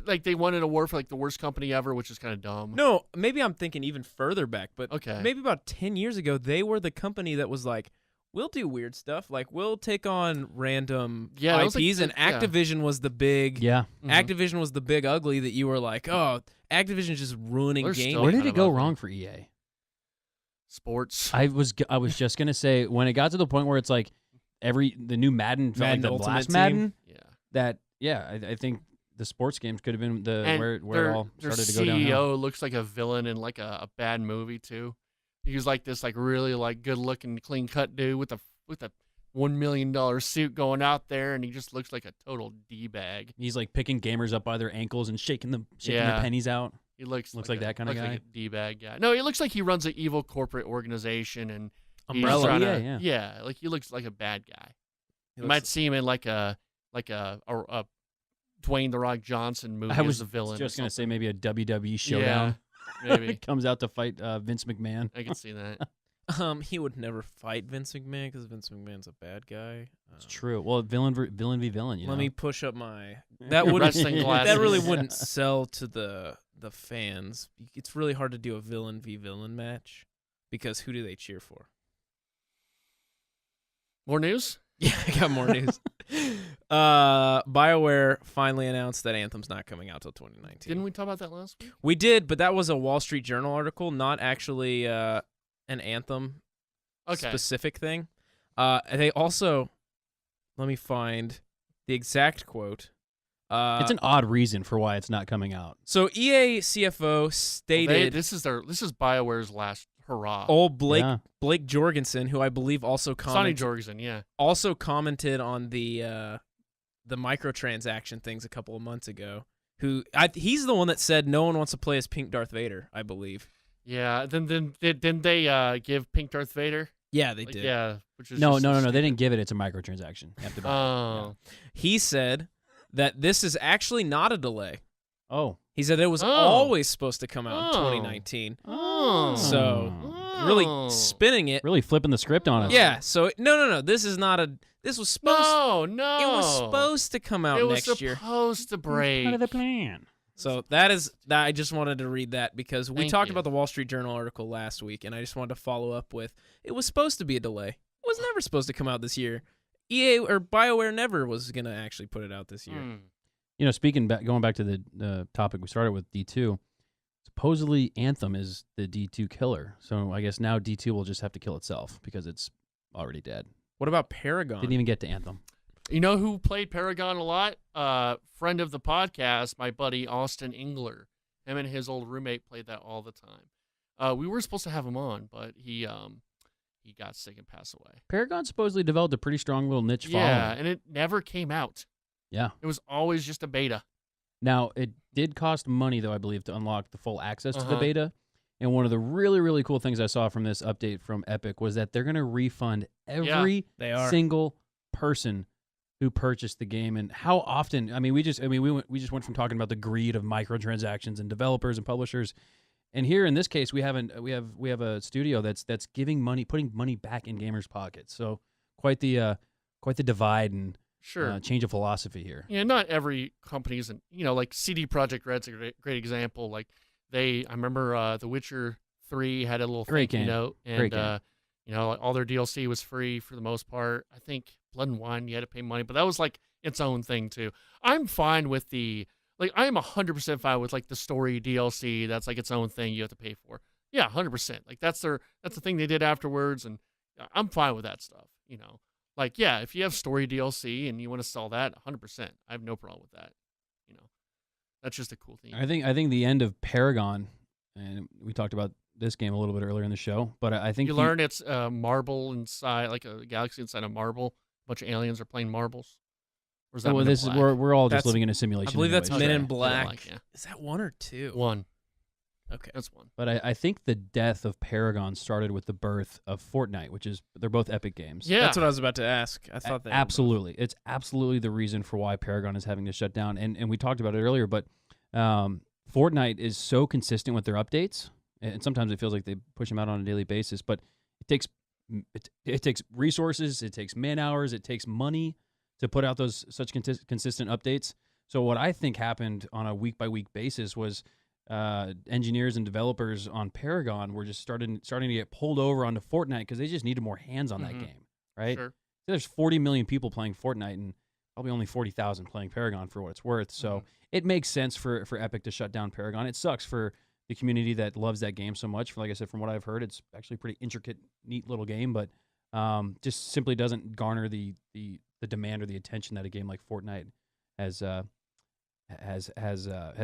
like they won an award for like the worst company ever, which is kind of dumb. No, maybe I'm thinking even further back, but okay, maybe about 10 years ago they were the company that was like, we'll do weird stuff, like we'll take on random IPs, and Activision was the big Activision was the big ugly that you were like, oh, Activision's just ruining games. Where did it go wrong for EA? Sports. I was just gonna say, when it got to the point where it's like the new Madden felt like the last Madden. I think the sports games could have been where it all started to go downhill. Their CEO looks like a villain in like a bad movie too. He's like this like really like good looking clean cut dude with a $1 million suit going out there, and he just looks like a total D-bag. He's like picking gamers up by their ankles and shaking their pennies out. He looks like that kind of guy. Like a D-bag guy. No, he looks like he runs an evil corporate organization and Umbrella. Like he looks like a bad guy. You might see him in like a Dwayne The Rock Johnson movie as a villain. I was just gonna say maybe a WWE showdown. Yeah, maybe comes out to fight Vince McMahon. I can see that. He would never fight Vince McMahon because Vince McMahon's a bad guy. It's true. Well, villain v villain. Let me push up my that really wouldn't sell to the fans. It's really hard to do a villain v villain match because who do they cheer for? More news? Yeah, I got more news. BioWare finally announced that Anthem's not coming out till 2019. Didn't we talk about that last week? We did, but that was a Wall Street Journal article, not actually an Anthem specific thing. They also, let me find the exact quote. It's an odd reason for why it's not coming out. So EA CFO stated, this is BioWare's last hurrah. Old Blake Jorgensen, who I believe also Sonny Jorgensen, also commented on the microtransaction things a couple of months ago. He's the one that said no one wants to play as Pink Darth Vader, I believe. Yeah. Didn't they give Pink Darth Vader? Yeah, they did. Yeah. Which is no. They didn't give it. It's a microtransaction. You have to buy it. Yeah. He said that this is actually not a delay. Oh. He said it was always supposed to come out in 2019. So really spinning it. Really flipping the script on us. Yeah. So no. This is not a. This was supposed. No. It was supposed to come out next year. It was supposed to break. Part of the plan. So that. I just wanted to read that because we talked about the Wall Street Journal article last week, and I just wanted to follow up with it was supposed to be a delay. It was never supposed to come out this year. EA or BioWare never was gonna actually put it out this year. You know, going back to the topic we started with, D2, supposedly Anthem is the D2 killer. So I guess now D2 will just have to kill itself because it's already dead. What about Paragon? Didn't even get to Anthem. You know who played Paragon a lot? Friend of the podcast, my buddy Austin Engler. Him and his old roommate played that all the time. We were supposed to have him on, but he got sick and passed away. Paragon supposedly developed a pretty strong little niche following. Yeah, and it never came out. Yeah. It was always just a beta. Now, it did cost money, though, I believe, to unlock the full access to the beta. And one of the really, really cool things I saw from this update from Epic was that they're going to refund every single person who purchased the game. And how often? I mean, we just went from talking about the greed of microtransactions and developers and publishers, and here in this case, we have a studio that's giving money, putting money back in gamers' pockets. So quite the divide and. Sure. Change of philosophy here. Yeah, not every company's, like CD Projekt Red's a great example. Like I remember The Witcher 3 had a little thank you note, and like all their DLC was free for the most part. I think Blood and Wine you had to pay money, but that was like its own thing too. I'm fine with I am 100% fine with like the story DLC. That's like its own thing you have to pay for. Yeah, 100%. Like that's the thing they did afterwards, and I'm fine with that stuff. Like, yeah, if you have story DLC and you want to sell that, 100%. I have no problem with that. That's just a cool thing. I think the end of Paragon, and we talked about this game a little bit earlier in the show, but I think you learn it's a marble inside, like a galaxy inside a marble. bunch of aliens are playing marbles? Or is that Well, Men in Black? we're all just That's- living in a simulation. I believe that's anyways. Men Okay. in Black. Like, yeah. Is that 1 or 2? 1. Okay. That's 1. But I think the death of Paragon started with the birth of Fortnite, which is they're both Epic games. Yeah. That's what I was about to ask. I thought that. Absolutely, it's absolutely the reason for why Paragon is having to shut down. And we talked about it earlier, but Fortnite is so consistent with their updates, and sometimes it feels like they push them out on a daily basis. But it takes resources, it takes man hours, it takes money to put out those such consistent updates. So what I think happened on a week by week basis was engineers and developers on Paragon were just starting to get pulled over onto Fortnite because they just needed more hands on that game, right? Sure. There's 40 million people playing Fortnite and probably only 40,000 playing Paragon for what it's worth. So it makes sense for Epic to shut down Paragon. It sucks for the community that loves that game so much. Like I said, from what I've heard, it's actually a pretty intricate, neat little game, but just simply doesn't garner the demand or the attention that a game like Fortnite has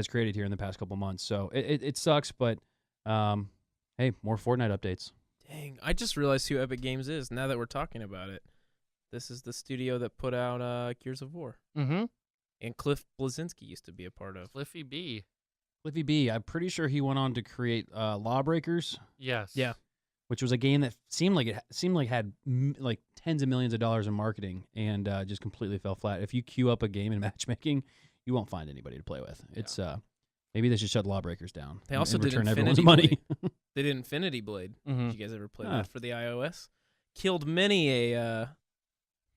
created here in the past couple months. So it sucks, but hey, more Fortnite updates. Dang, I just realized who Epic Games is now that we're talking about it. This is the studio that put out Gears of War. Mm-hmm. And Cliff Bleszinski used to be a part of. Cliffy B. Cliffy B, I'm pretty sure he went on to create Lawbreakers, Yes. Yeah. which was a game that seemed like had like tens of millions of dollars in marketing and just completely fell flat. If you queue up a game in matchmaking, you won't find anybody to play with. It's maybe they should shut Lawbreakers down. They also and did return everyone's Infinity money. They did Infinity Blade. Mm-hmm. Did you guys ever play that for the iOS? Killed many I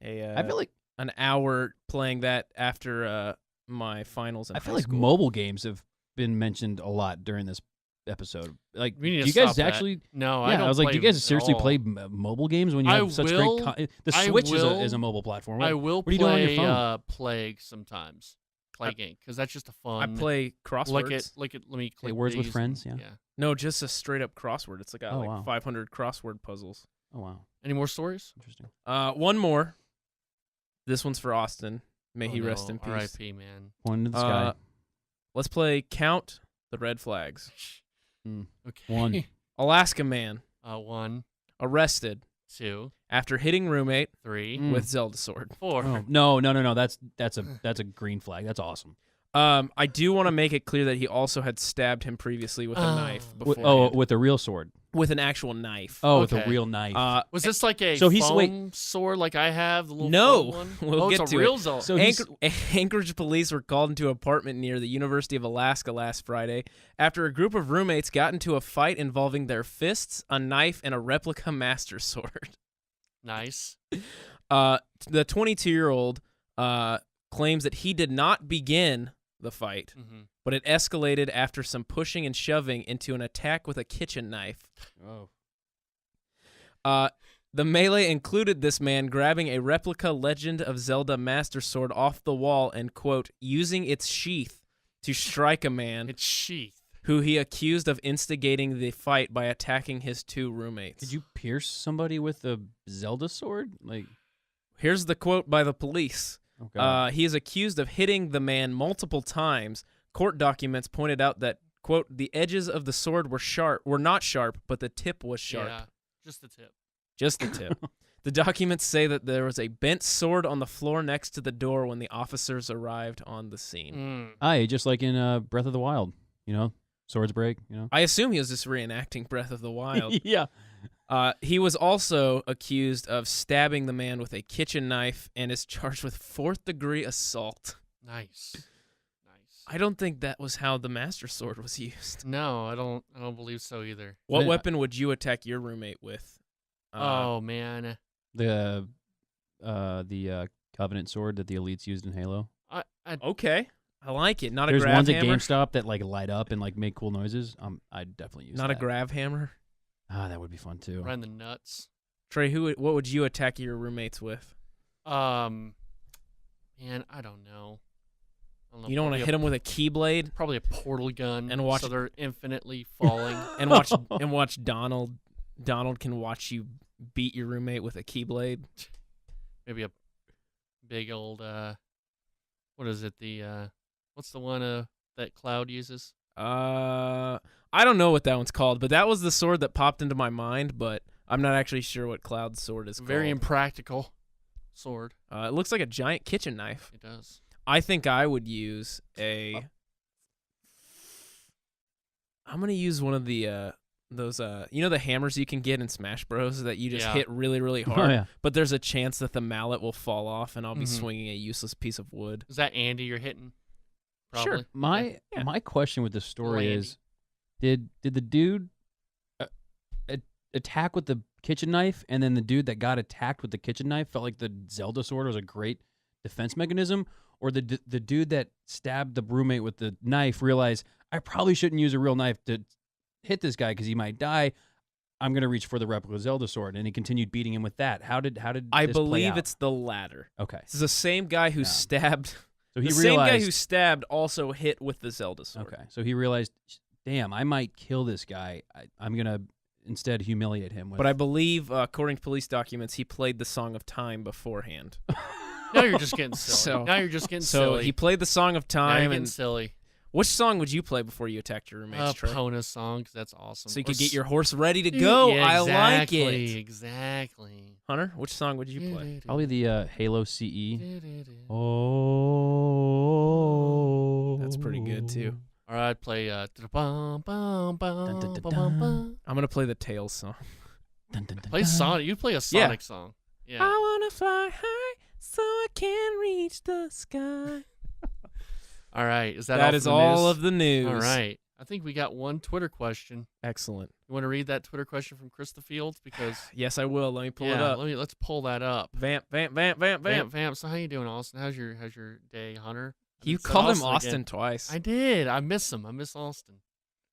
feel like an hour playing that after my finals in I feel high like school. mobile games have been mentioned a lot during this episode. Like, We need do to you guys stop that. actually? No, Yeah, I don't. I was like, play do you guys at seriously all. play mobile games when you I have such will- great? The I Switch will- is a mobile platform. I will what are you doing on your play phone? Plague sometimes. Plague because that's just a fun. I play crosswords. Look at. Let me click Words with these Friends, and- yeah. No, just a straight up crossword. It's like Oh, wow. 500 crossword puzzles. Oh wow, Any more stories? interesting. One more. This one's for Austin. May Oh, he rest no. in peace. R.I.P. Man. Point to the sky. Let's play Count the Red Flags. Okay. One. Alaska man 1, arrested 2, after hitting roommate 3, with Zelda sword. 4. Oh, no. That's a green flag. That's awesome. I do want to make it clear that he also had stabbed him previously with a knife before. With a real sword. With an actual knife. Oh, with a Okay. real knife. Was this like a So he's- foam sword like I have? The little No. foam one? We'll get it's to a it. real Zelda. So he's- Anchorage police were called into an apartment near the University of Alaska last Friday after a group of roommates got into a fight involving their fists, a knife, and a replica master sword. Nice. The 22-year-old claims that he did not begin the fight, Mm-hmm. but it escalated after some pushing and shoving into an attack with a kitchen knife. Oh. The melee included this man grabbing a replica Legend of Zelda Master Sword off the wall and, quote, using its sheath to strike a man It's sheath. who he accused of instigating the fight by attacking his 2 roommates. Could you pierce somebody with a Zelda sword? Like, Here's the quote by the police. okay. He is accused of hitting the man multiple times. Court documents pointed out that, quote, the edges of the sword were not sharp, but the tip was sharp. Yeah, just the tip. Just the tip. The documents say that there was a bent sword on the floor next to the door when the officers arrived on the scene. Mm. Just like in Breath of the Wild, swords break, I assume he was just reenacting Breath of the Wild. yeah. He was also accused of stabbing the man with a kitchen knife and is charged with 4th-degree assault. Nice. I don't think that was how the Master Sword was used. No, I don't believe so either. What Yeah. weapon would you attack your roommate with? Oh man. The Covenant sword that the elites used in Halo. I Okay. I like it. Not There's a grav ones at hammer. GameStop that like light up and like make cool noises. I'd definitely use Not that. a grav hammer. That would be fun too. right in the nuts. Trey, what would you attack your roommates with? Man, I don't know. You don't want to hit them with a keyblade Probably a portal gun, And watch- so they're infinitely falling. and watch Donald. Donald can watch you beat your roommate with a keyblade. Maybe a big old what is it? What's the one that Cloud uses? I don't know what that one's called, but that was the sword that popped into my mind, but I'm not actually sure what Cloud's sword is called. Very impractical. sword. It looks like a giant kitchen knife. It does. I think I would use a. I'm gonna use one of the those the hammers you can get in Smash Bros that you just hit really really hard. Oh, yeah. But there's a chance that the mallet will fall off and I'll be swinging a useless piece of wood. Is that Andy you're hitting? Probably. Sure. My question with this story is, did the dude attack with the kitchen knife, and then the dude that got attacked with the kitchen knife felt like the Zelda sword was a great defense mechanism, or the dude that stabbed the roommate with the knife realized I probably shouldn't use a real knife to hit this guy because he might die. I'm gonna reach for the replica Zelda sword, and he continued beating him with that. How did I this play believe out? it's the latter. Okay. This is the same guy who stabbed. So he the realized, same guy who stabbed also hit with the Zelda sword. Okay, so he realized, damn, I might kill this guy. I'm gonna instead humiliate him. But I believe, according to police documents, he played the Song of Time beforehand. Now you're just getting silly. Now you're just getting silly. So he played the Song of Now you're Time. getting And silly. which song would you play before you attacked your roommates, Trey? Pona song, 'cause that's awesome. So you Or could get your horse ready to go. Yeah, I like exactly, it. Exactly. Hunter, which song would you play? Probably the Halo CE. Oh, That's pretty good too. All right, play. I'm gonna play the Tails song. Play Sonic. You play a Sonic song. Yeah. I wanna fly high so I can reach the sky. All right. Is that That all is for the all news? of the news. All right. I think we got one Twitter question. Excellent. You want to read that Twitter question from ChrisTheFields? Because Yes, I will. Let me pull it up. let's pull that up. Vamp. Vamp. So how you doing, Austin? How's your day, Hunter? You Said called him Austin again. twice. I did. I miss him. I miss Austin.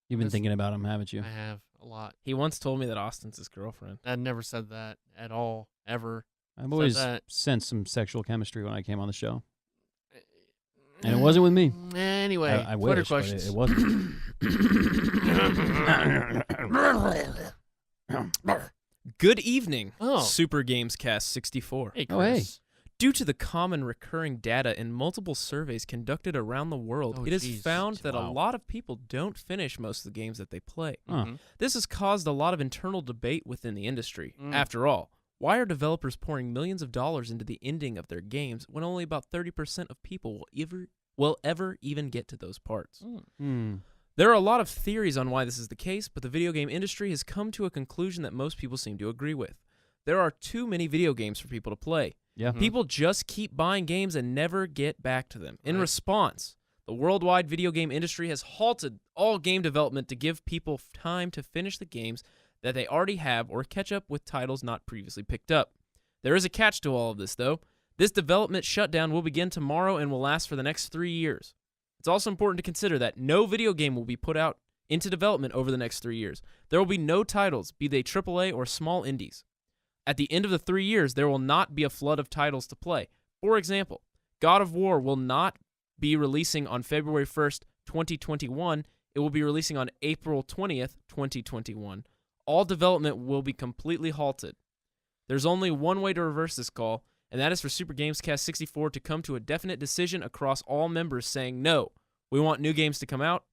You've been thinking about him, haven't you? I have a lot. He once told me that Austin's his girlfriend. I never said that at all, ever. I've always that. sensed some sexual chemistry when I came on the show. And it wasn't with me. Anyway, I Twitter wish, but questions. it wasn't. Good evening, Oh. Super GamesCast 64. Hey, Oh, hey. Chris. Due to the common recurring data in multiple surveys conducted around the world, Oh, it is geez. found that a Wow. lot of people don't finish most of the games that they play. Huh. Mhm. This has caused a lot of internal debate within the industry. Mm. After all, why are developers pouring millions of dollars into the ending of their games when only about 30% of people will ever even get to those parts? There are a lot of theories on why this is the case, but the video game industry has come to a conclusion that most people seem to agree with. There are too many video games for people to play. Yeah. People just keep buying games and never get back to them. In Right. response, the worldwide video game industry has halted all game development to give people time to finish the games that they already have or catch up with titles not previously picked up. There is a catch to all of this, though. This development shutdown will begin tomorrow and will last for the next 3 years. It's also important to consider that no video game will be put out into development over the next 3 years. There will be no titles, be they AAA or small indies. At the end of the 3 years, there will not be a flood of titles to play. For example, God of War will not be releasing on February 1st, 2021. It will be releasing on April 20th, 2021. All development will be completely halted. There's only one way to reverse this call, and that is for Super GamesCast 64 to come to a definite decision across all members saying, no, we want new games to come out.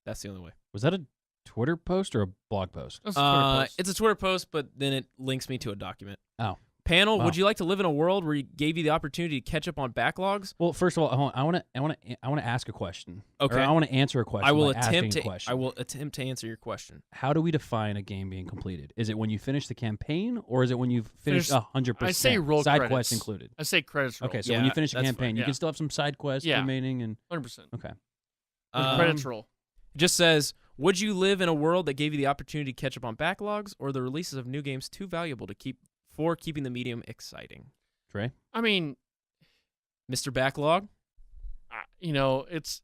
That's the only way. Was that a Twitter post or a blog post? That's a Twitter post. It's a Twitter post, but then it links me to a document. Oh. Panel, Wow. would you like to live in a world where you gave you the opportunity to catch up on backlogs? Well, first of all, I want to ask a question. Okay. Or I want to answer a question. I will by asking attempt a to. question. I will attempt to answer your question. How do we define a game being completed? Is it when you finish the campaign, or is it when you've finished Finish- 100%? I say roll side credits. quests included. I say credits roll. Okay, so Yeah, when you finish a that's campaign, fine, you yeah. can still have some side quests Yeah. remaining, and 100%. okay. Credits roll. It just says, would you live in a world that gave you the opportunity to catch up on backlogs, or the releases of new games too valuable to keeping the medium exciting? Trey, I mean, Mr. Backlog? it's.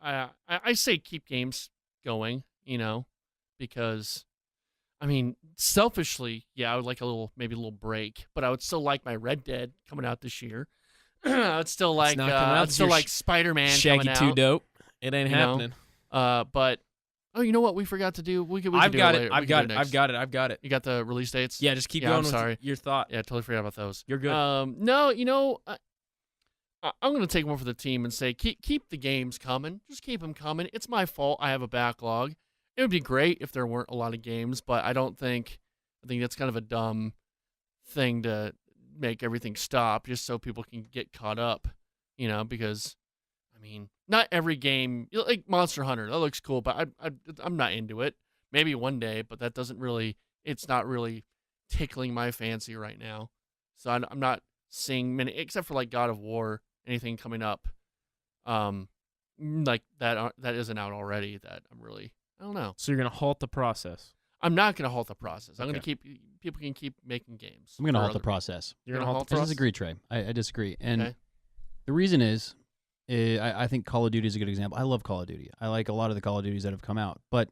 I say keep games going, because, I mean, selfishly, yeah, I would like maybe a little break, but I would still like my Red Dead coming out this year. I would still like, not coming out I'd this still year. like Spider-Man Shaggy coming out. Too Dope. It ain't you know? happening. But you know what we forgot to do? We could I've do got it. it. Later. I've We got can it. do I've got it. I've got it. You got the release dates? Yeah, just keep Yeah, going I'm with sorry. your thought. Yeah, totally forgot about those. You're good. No, I'm going to take one for the team and say keep the games coming. Just keep them coming. It's my fault. I have a backlog. It would be great if there weren't a lot of games, but I think that's kind of a dumb thing to make everything stop just so people can get caught up, because, I mean, not every game, like Monster Hunter, that looks cool, but I'm not into it. Maybe one day, but that doesn't really, it's not really tickling my fancy right now. So I'm not seeing many, except for like God of War, anything coming up, like that isn't out already that I'm really, I don't know. So you're going to halt the process? I'm not going to halt the process. I'm Okay. going to people can keep making games. I'm going to halt the process. You're going to halt the I process? disagree, Trey. I disagree. And Okay. the reason is, I think Call of Duty is a good example. I love Call of Duty. I like a lot of the Call of Duties that have come out. But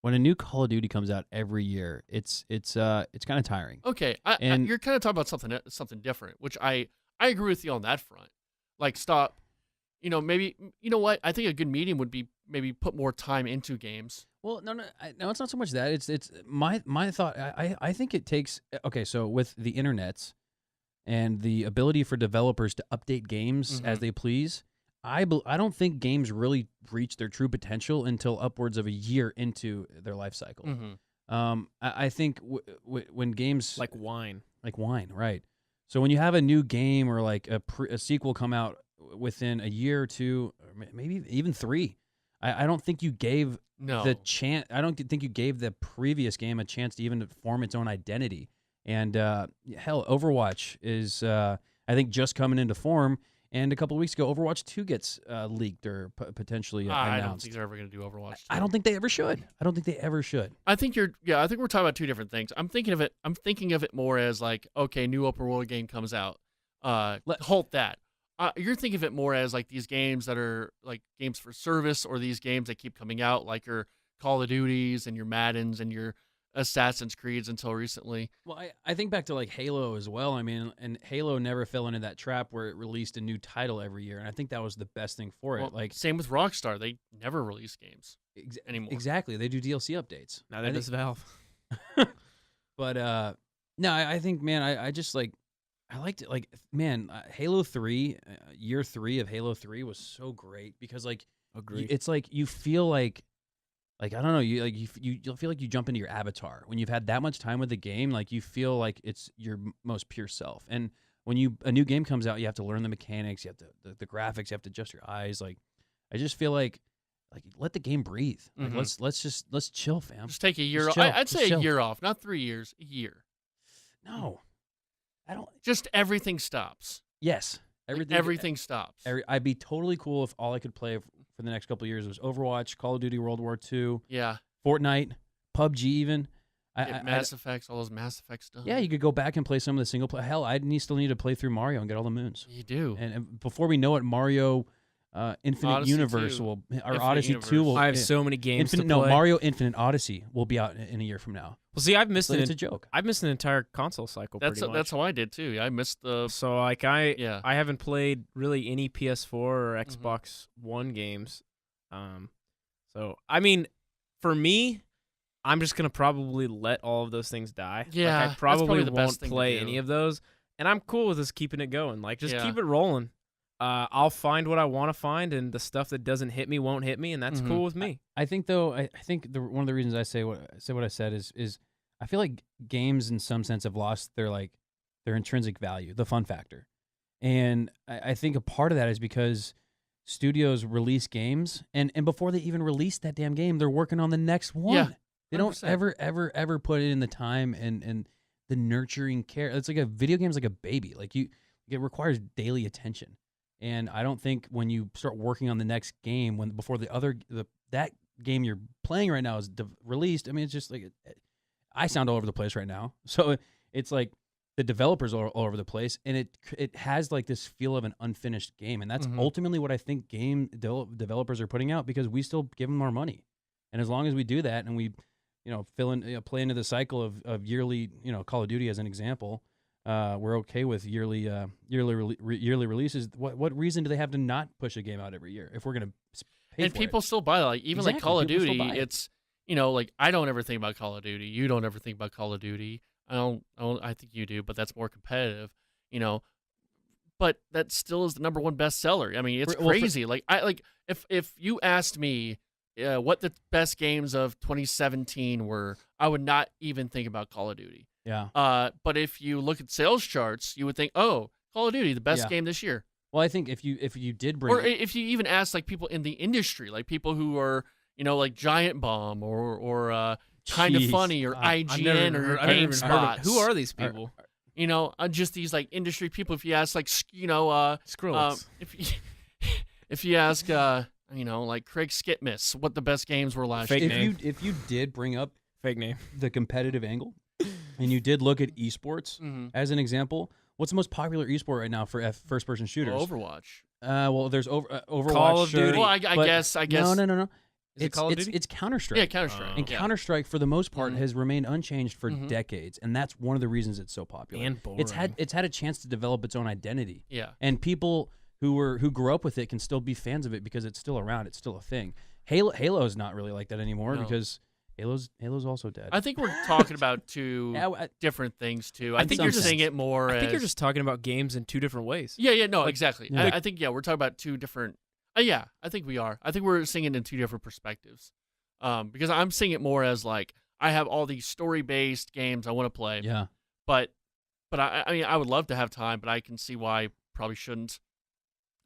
when a new Call of Duty comes out every year, it's kind of tiring. Okay, And- you're kind of talking about something different, which I agree with you on that front. Like, stop. Maybe what? I think a good medium would be maybe put more time into games. Well, no, it's not so much that. It's my thought. I think it takes. Okay, so with the internets and the ability for developers to update games as they please, I don't think games really reach their true potential until upwards of a year into their life cycle. I think when games Like wine. right? So when you have a new game or like a sequel come out within a year or two, or maybe even 3, I don't think you gave the chance. I don't think you gave the previous game a chance to even form its own identity. And hell, Overwatch is I think just coming into form. And a couple of weeks ago, Overwatch 2 gets leaked or potentially announced. I don't think they're ever going to do Overwatch 2. I don't think they ever should. I think I think we're talking about two different things. I'm thinking of it more as like, okay, new open world game comes out. Halt that. You're thinking of it more as like these games that are like games for service, or these games that keep coming out, like your Call of Duties and your Maddens and your Assassin's Creeds until recently. Well, I think back to like Halo as well. I mean, and Halo never fell into that trap where it released a new title every year, and I think that was the best thing for it. Well, Like same with Rockstar, they never release games anymore. Exactly, they do DLC updates. Now that is Valve. But no, I think, man, I just like, I liked it. Like, man, Halo 3, year 3 of Halo 3 was so great because like, Agreed. it's like you feel like I don't know, you feel like you jump into your avatar when you've had that much time with the game. Like you feel like it's your most pure self. And when a new game comes out, you have to learn the mechanics, you have to the graphics, you have to adjust your eyes. Like I just feel like let the game breathe. Like let's chill, fam. Just take a year off. chill. I'd say Just chill. a year off, not 3 years, a year. No, I don't. Just everything stops. Yes, Everything stops. I'd be totally cool if all I could play for the next couple of years was Overwatch, Call of Duty World War II, Yeah. Fortnite, PUBG even. Mass Effects, all those Mass Effect stuff. Yeah, you could go back and play some of the single play. Hell, still need to play through Mario and get all the moons. You do. And before we know it, Mario Infinite Odyssey Universe 2. or Infinite Odyssey Universe. 2 will. I have so many games to play. Mario Infinite Odyssey will be out in a year from now. Well, see, I've missed It's a joke. I've missed an entire console cycle. That's pretty much. that's how I did too. I missed the. So like I Yeah. haven't played really any PS4 or Xbox One games. So I mean, for me, I'm just gonna probably let all of those things die. Yeah, like, I that's probably probably the best won't thing to play do. any of those, and I'm cool with just keeping it going. Like just Yeah. keep it rolling. I'll find what I want to find, and the stuff that doesn't hit me won't hit me, and that's cool with me. I think though, I think one of the reasons I say what I said is I feel like games in some sense have lost their intrinsic value, the fun factor, and I think a part of that is because studios release games, and before they even release that damn game, they're working on the next one. Yeah, They don't 100%. ever put in the time and the nurturing care. It's like a video game's like a baby. Like it requires daily attention. And I don't think when you start working on the next game, before that game you're playing right now is released, I mean, it's just like I sound all over the place right now. So it's like the developers are all over the place, and it has like this feel of an unfinished game, and that's ultimately what I think game developers are putting out, because we still give them our money, and as long as we do that and we, play into the cycle of yearly, Call of Duty as an example. We're okay with yearly releases. What reason do they have to not push a game out every year if we're gonna pay And for people it? still buy it. Like even Exactly, like Call of people still Duty, buy it. it's like I don't ever think about Call of Duty. You don't ever think about Call of Duty. I think you do, but that's more competitive. But that still is the number one bestseller. I mean, it's crazy. If you asked me what the best games of 2017 were, I would not even think about Call of Duty. Yeah. But if you look at sales charts, you would think, oh, Call of Duty, the best game this year. Well, I think if you did bring, or if you even ask like people in the industry, like people who are like Giant Bomb or Kind of Funny or IGN or GameSpot. Who are these people? Just these like industry people. If you ask like Skrillex. if you ask like Craig Skitmus what the best games were last year. If you did bring up Fake name. the competitive angle, and you did look at esports as an example, what's the most popular esport right now for first-person shooters? Overwatch. Well, there's Overwatch. Call of Duty. Well, I guess. No. Is it Call of Duty? It's Counter-Strike. Yeah, Counter-Strike. And Counter-Strike, for the most part, has remained unchanged for decades, and that's one of the reasons it's so popular. And boring. It's had a chance to develop its own identity. Yeah. And people who grew up with it can still be fans of it because it's still around. It's still a thing. Halo is not really like that anymore because Halo's also dead. I think we're talking about two different things too. I think you're seeing it more. I think you're just talking about games in two different ways. Yeah, no, exactly. Yeah. I think we're talking about two different. I think we are. I think we're seeing it in two different perspectives. Because I'm seeing it more as like I have all these story-based games I want to play. Yeah. But I mean, I would love to have time, but I can see why I probably shouldn't.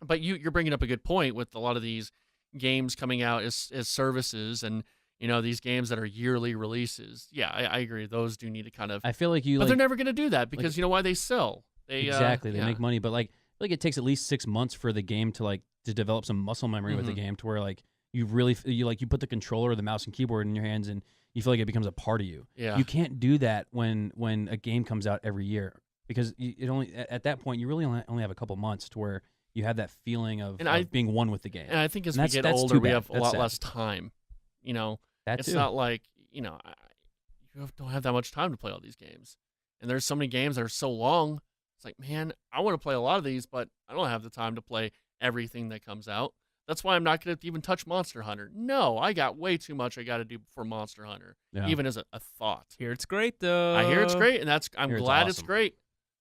But you're bringing up a good point with a lot of these games coming out as services and these games that are yearly releases. Yeah, I agree. Those do need to kind of. I feel like but they're never going to do that because you know why they sell. They make money, but like it takes at least 6 months for the game to develop some muscle memory with the game to where like you put the controller or the mouse and keyboard in your hands and you feel like it becomes a part of you. Yeah. You can't do that when a game comes out every year because at that point you really only have a couple months to where you have that feeling of being one with the game. And I think as we get older, we have a lot less time. It's not like you don't have that much time to play all these games. And there's so many games that are so long. It's like, man, I want to play a lot of these, but I don't have the time to play everything that comes out. That's why I'm not going to even touch Monster Hunter. No, I got way too much I got to do before Monster Hunter, even as a thought. Hear it's great, though. I hear it's great, and I'm glad it's great.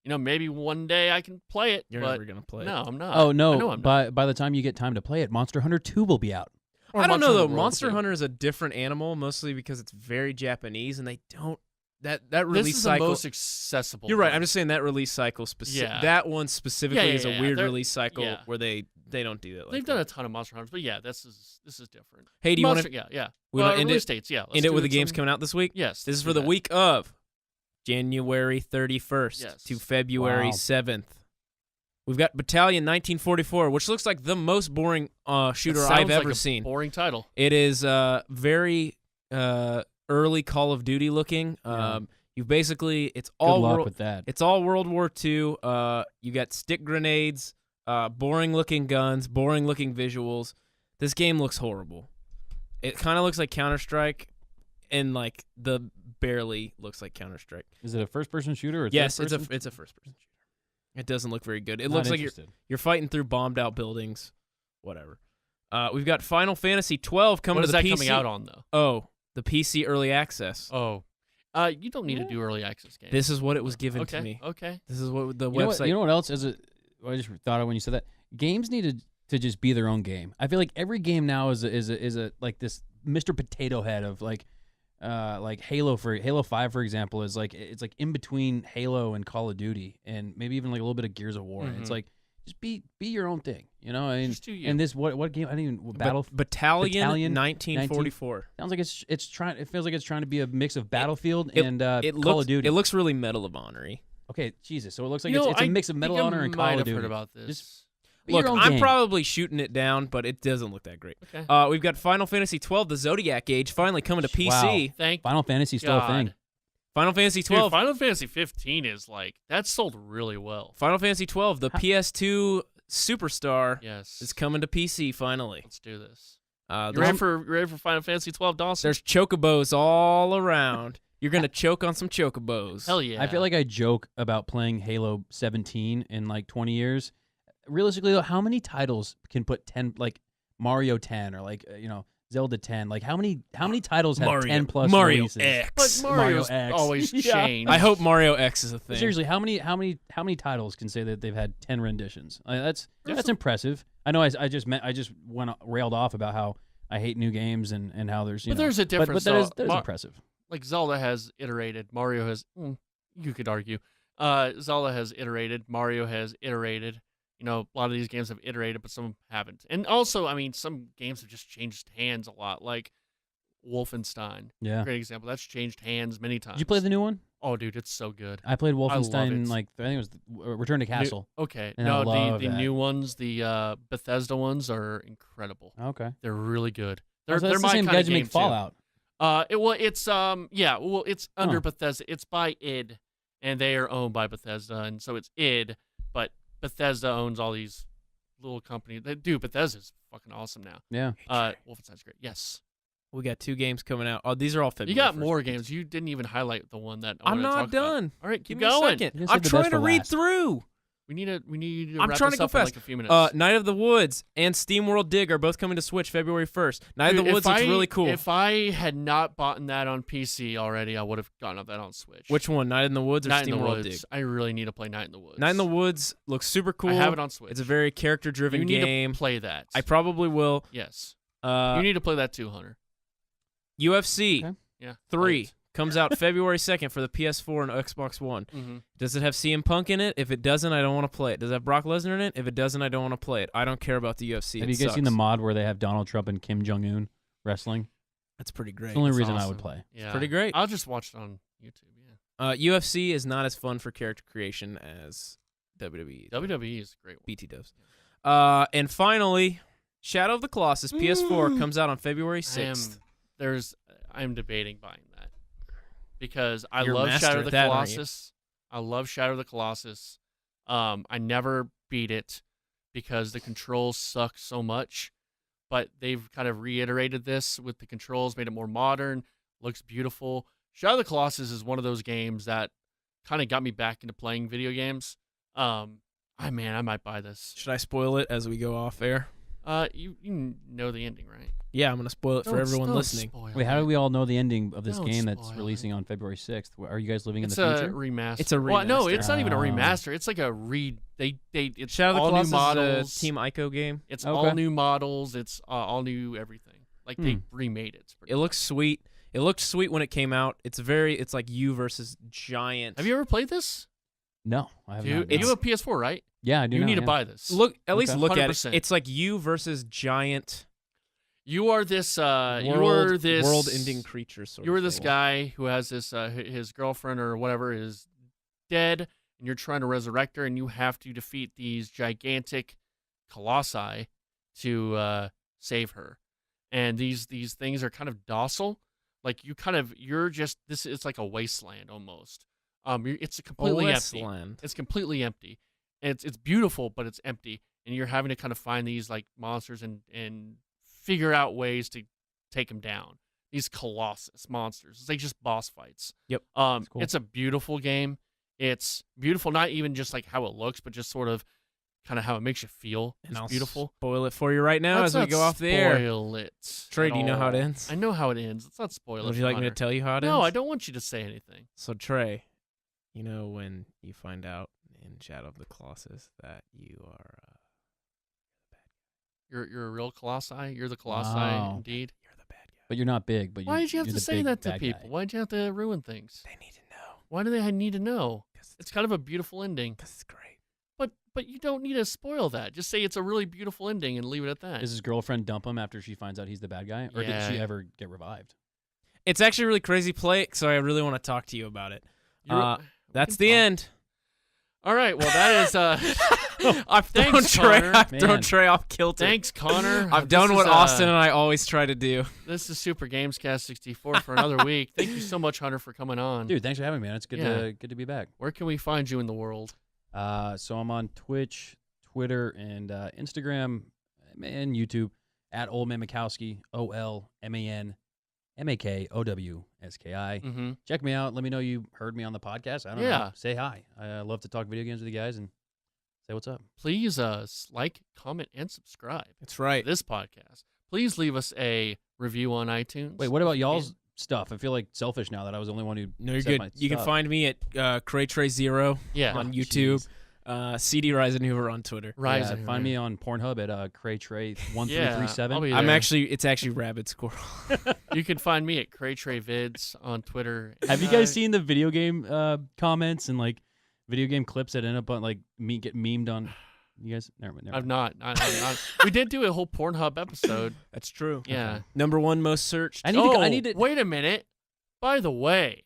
Maybe one day I can play it. You're never going to play it. No, I'm not. Oh, no. I know I'm not. By the time you get time to play it, Monster Hunter 2 will be out. Or I don't know, though. Monster Hunter is a different animal, mostly because it's very Japanese, and they don't. That release cycle. This is the most accessible. You're right. I'm just saying that release cycle that one specifically is a weird release cycle where they don't do that. They've done a ton of Monster Hunters, but this is different. Hey, do you want to? Yeah. We want to end it. States, end it with the games coming out this week. Yes. This is for the week of January 31st to February 7th. We've got Battalion 1944, which looks like the most boring shooter I've ever seen. Boring title. It is very early Call of Duty looking. You basically it's all Good luck with that. It's all World War II. You got stick grenades, boring looking guns, boring looking visuals. This game looks horrible. It kind of looks like Counter-Strike, and like barely looks like Counter-Strike. Is it a first-person shooter? Or yes, it's a first-person shooter. It doesn't look very good. It looks like you're fighting through bombed out buildings. Whatever. We've got Final Fantasy 12 coming to the PC. What is that coming out on though? Oh, the PC early access. Oh. You don't need to do early access games. This is what it was given to me. Okay. This is what the website. You know what else? I just thought of when you said that. Games needed to just be their own game. I feel like every game now is a like this Mr. Potato Head of like Halo 5 for example is like it's like in between Halo and Call of Duty and maybe even like a little bit of Gears of War. Mm-hmm. It's like just be your own thing, I mean, just do you. and this what game? I didn't even Battalion 1944. Sounds like it's trying. It feels like it's trying to be a mix of Battlefield and Call of Duty. It looks really Medal of Honor-y. Okay, Jesus. So it looks like it's a mix of Medal of Honor and Call of Duty. Heard about this. Look, I'm probably shooting it down, but it doesn't look that great. Okay. We've got Final Fantasy 12, the Zodiac Age, finally coming to PC. Thank Final Fantasy still a thing. Final Fantasy 12. Dude, Final Fantasy 15 is like that sold really well. Final Fantasy 12, the PS2 superstar, yes, is coming to PC finally. Let's do this. You ready for Final Fantasy 12, Dawson? There's chocobos all around. You're gonna choke on some chocobos. Hell yeah! I feel like I joke about playing Halo 17 in like 20 years. Realistically, though, how many titles can put 10 like Mario 10 or like Zelda 10? Like how many titles have 10 plus Mario releases? X. But Mario's always changed. I hope Mario X is a thing. Seriously, how many titles can say that they've had 10 renditions? That's impressive. I know I just railed off about how I hate new games and how there's there's a difference. But that is impressive. Like Zelda has iterated, Mario has you could argue. Zelda has iterated. Mario has iterated. You know, a lot of these games have iterated, but some haven't. And also, I mean, some games have just changed hands a lot, like Wolfenstein. Yeah. Great example. That's changed hands many times. Did you play the new one? Oh, dude, it's so good. I played Wolfenstein, it. I think it was Return to Castle. Okay. And I No, love the that. new ones, the Bethesda ones are incredible. Okay. They're really good. So They're that's the my same kind guys of who game make Fallout. It's under Bethesda. It's by id, and they are owned by Bethesda, and so it's id, but Bethesda owns all these little companies. Bethesda's fucking awesome now. Yeah. Wolfenstein's great. Yes. We got 2 games coming out. Oh, these are all February. You got 1st. more games. You didn't even highlight the one that I I'm wanted to not talk about. done. All right, keep Give me a going. second. You're gonna I'm save the trying best to for read last. through. We need to I'm wrap trying this to go up in fast. like a few minutes. Night of the Woods and SteamWorld Dig are both coming to Switch February 1st. Night Dude, of the Woods looks really cool. If I had not bought that on PC already, I would have gotten that on Switch. Which one, Night in the Woods or Night in the SteamWorld Dig? Woods. I really need to play Night in the Woods. Night in the Woods looks super cool. I have it on Switch. It's a very character-driven You need game. to play that. I probably will. Yes. You need to play that too, Hunter. UFC Okay. Yeah. 3 comes out February 2nd for the PS4 and Xbox One. Mm-hmm. Does it have CM Punk in it? If it doesn't, I don't want to play it. Does it have Brock Lesnar in it? If it doesn't, I don't want to play it. I don't care about the UFC. Have It you guys seen the sucks. mod where they have Donald Trump and Kim Jong-un wrestling? That's pretty great. It's the only It's reason I awesome. would play. Yeah. pretty great. I'll just watch it on YouTube. Yeah. UFC is not as fun for character creation as WWE. WWE is a great one. BT does. And finally, Shadow of the Colossus PS4 comes out on February 6th. I'm debating buying that because I You're a love master Shadow at of the that, aren't you? Colossus. I love Shadow of the Colossus. I never beat it because the controls suck so much, but they've kind of reiterated this with the controls, made it more modern, looks beautiful. Shadow of the Colossus is one of those games that kind of got me back into playing video games. I might buy this. Should I spoil it as we go off air? You know the ending, right? Yeah, I'm going to spoil it for everyone listening. Wait, how do we all know the ending of this Don't game that's spoil releasing on February 6th? Are you guys living It's in the a future? remaster. It's a Well, no, remaster. it's not even a Oh. remaster. It's like a it's Shadow of the all Colossus new models. is a Team Ico game. It's Okay. all new models. It's all new everything. Like they remade it. It's pretty It looks sweet. It looked sweet when it came out. It's like you versus giant. Have you ever played this? No, I have Dude, not. you have a PS4, right? Yeah, I do. You now, need to yeah. buy this. At least Okay. look at it. 100%. It's like you versus giant You are this. world-ending creatures. Sort You were of this thing. guy who has this. His girlfriend or whatever is dead, and you're trying to resurrect her, and you have to defeat these gigantic colossi to save her. And these things are kind of docile. Like you're just this. It's like a wasteland almost. It's completely empty. Wasteland. It's completely empty. It's beautiful, but it's empty, and you're having to kind of find these like monsters and figure out ways to take them down. These colossus monsters. It's like just boss fights. Yep. Cool. It's a beautiful game. It's beautiful, not even just like how it looks, but just sort of kind of how it makes you feel. And It's I'll beautiful. spoil it for you right now Let's as we not go off the air. Spoil it. Trey, at do you know how it all. ends? I know how it ends. Let's not spoil it. Would you like me to Hunter. tell you how it ends? No, I don't want you to say anything. So Trey, you know when you find out in Shadow of the Colossus that you are You're a real colossi. You're the colossi Wow. indeed. you're the bad guy. But you're not big. But Why did you have you're to the say big that to bad people? guy. Why did you have to ruin things? They need to know Why do they need to know? because It's kind of a beautiful ending. it's great. But you don't need to spoil that. Just say it's a really beautiful ending and leave it at that. Does his girlfriend dump him after she finds out he's the bad guy, or did Yeah. she ever get revived? It's actually really crazy play, so I really want to talk to you about it. You're- That's can the talk. end. All right. Well, that is. I've thrown Thanks, Trey. Connor. I've thrown Man. Trey off kilter. Thanks, Connor. I've done This what is, Austin and I always try to do. This is Super GamesCast 64 for another week. Thank you so much, Hunter, for coming on. Dude, thanks for having me, man. It's good Yeah. to good to be back. Where can we find you in the world? So I'm on Twitch, Twitter, and Instagram, and YouTube at Old Man Makowski, OLMANMAKOWSKI. Mm-hmm. Check me out. Let me know you heard me on the podcast. I don't Yeah. know. Say hi. I love to talk video games with you guys and say what's up. Please like, comment, and subscribe That's to right. this podcast. Please leave us a review on iTunes. Wait, what about y'all's stuff? I feel like selfish now that I was the only one who No, you're said good. my You can stuff. find me at CrayTrey0 Yeah. on Oh, YouTube. CD Risenhoover on Twitter. Risenhoover. Find me on Pornhub at CrayTrey1337. Yeah, I'll be I'm there. it's actually Rabid Squirrel. You can find me at CrayTreyVids on Twitter. Have you guys seen the video game comments and like video game clips that end up on like get memed on? You guys, never mind. I've not. We did do a whole Pornhub episode. That's true. Yeah. Number 1 most searched. I need to. Wait a minute. By the way,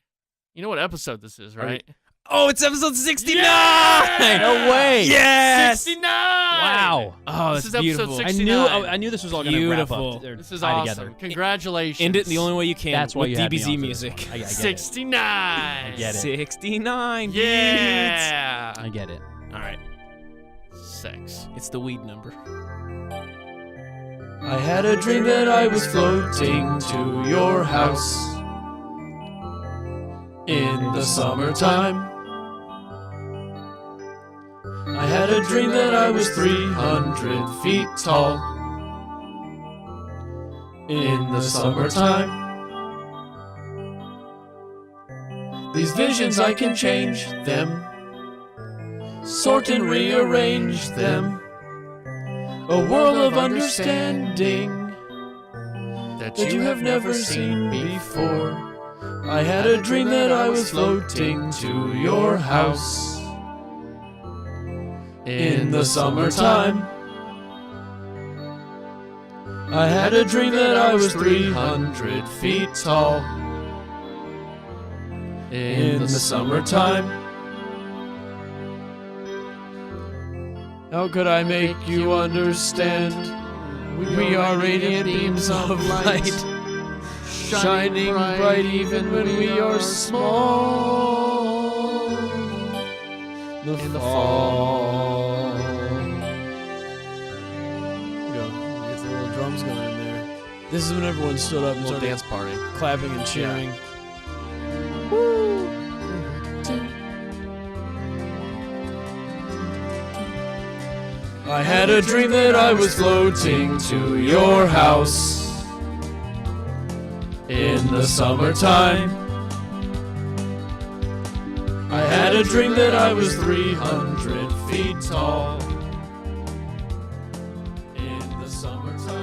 you know what episode this is, right? Oh, it's episode 69! Yeah! No way. Yes! 69! Wow. Oh, This that's is episode beautiful. 69. I knew this was all going to wrap Beautiful. up. This is tie awesome. together. Congratulations. End it the only way you can. That's why with you had me DBZ onto music. this. I get it. 69. I get it. 69. Yeah. I get it. All right. 6. It's the weed number. I had a dream that I was floating to your house in the summertime. I had a dream that I was 300 feet tall in the summertime. These visions, I can change them, sort and rearrange them. A world of understanding that you have never seen before. I had a dream that I was floating to your house in the summertime. I had a dream that I was 300 feet tall in the summertime. How could I make you understand? We are radiant beams of light, shining bright even when we are small. In the fall. Get the little drums going in there. This is when everyone stood up and Little started dance party. clapping and cheering. I had a dream that I was floating to your house in the summertime. I had a dream that I was 300 feet tall in the summertime.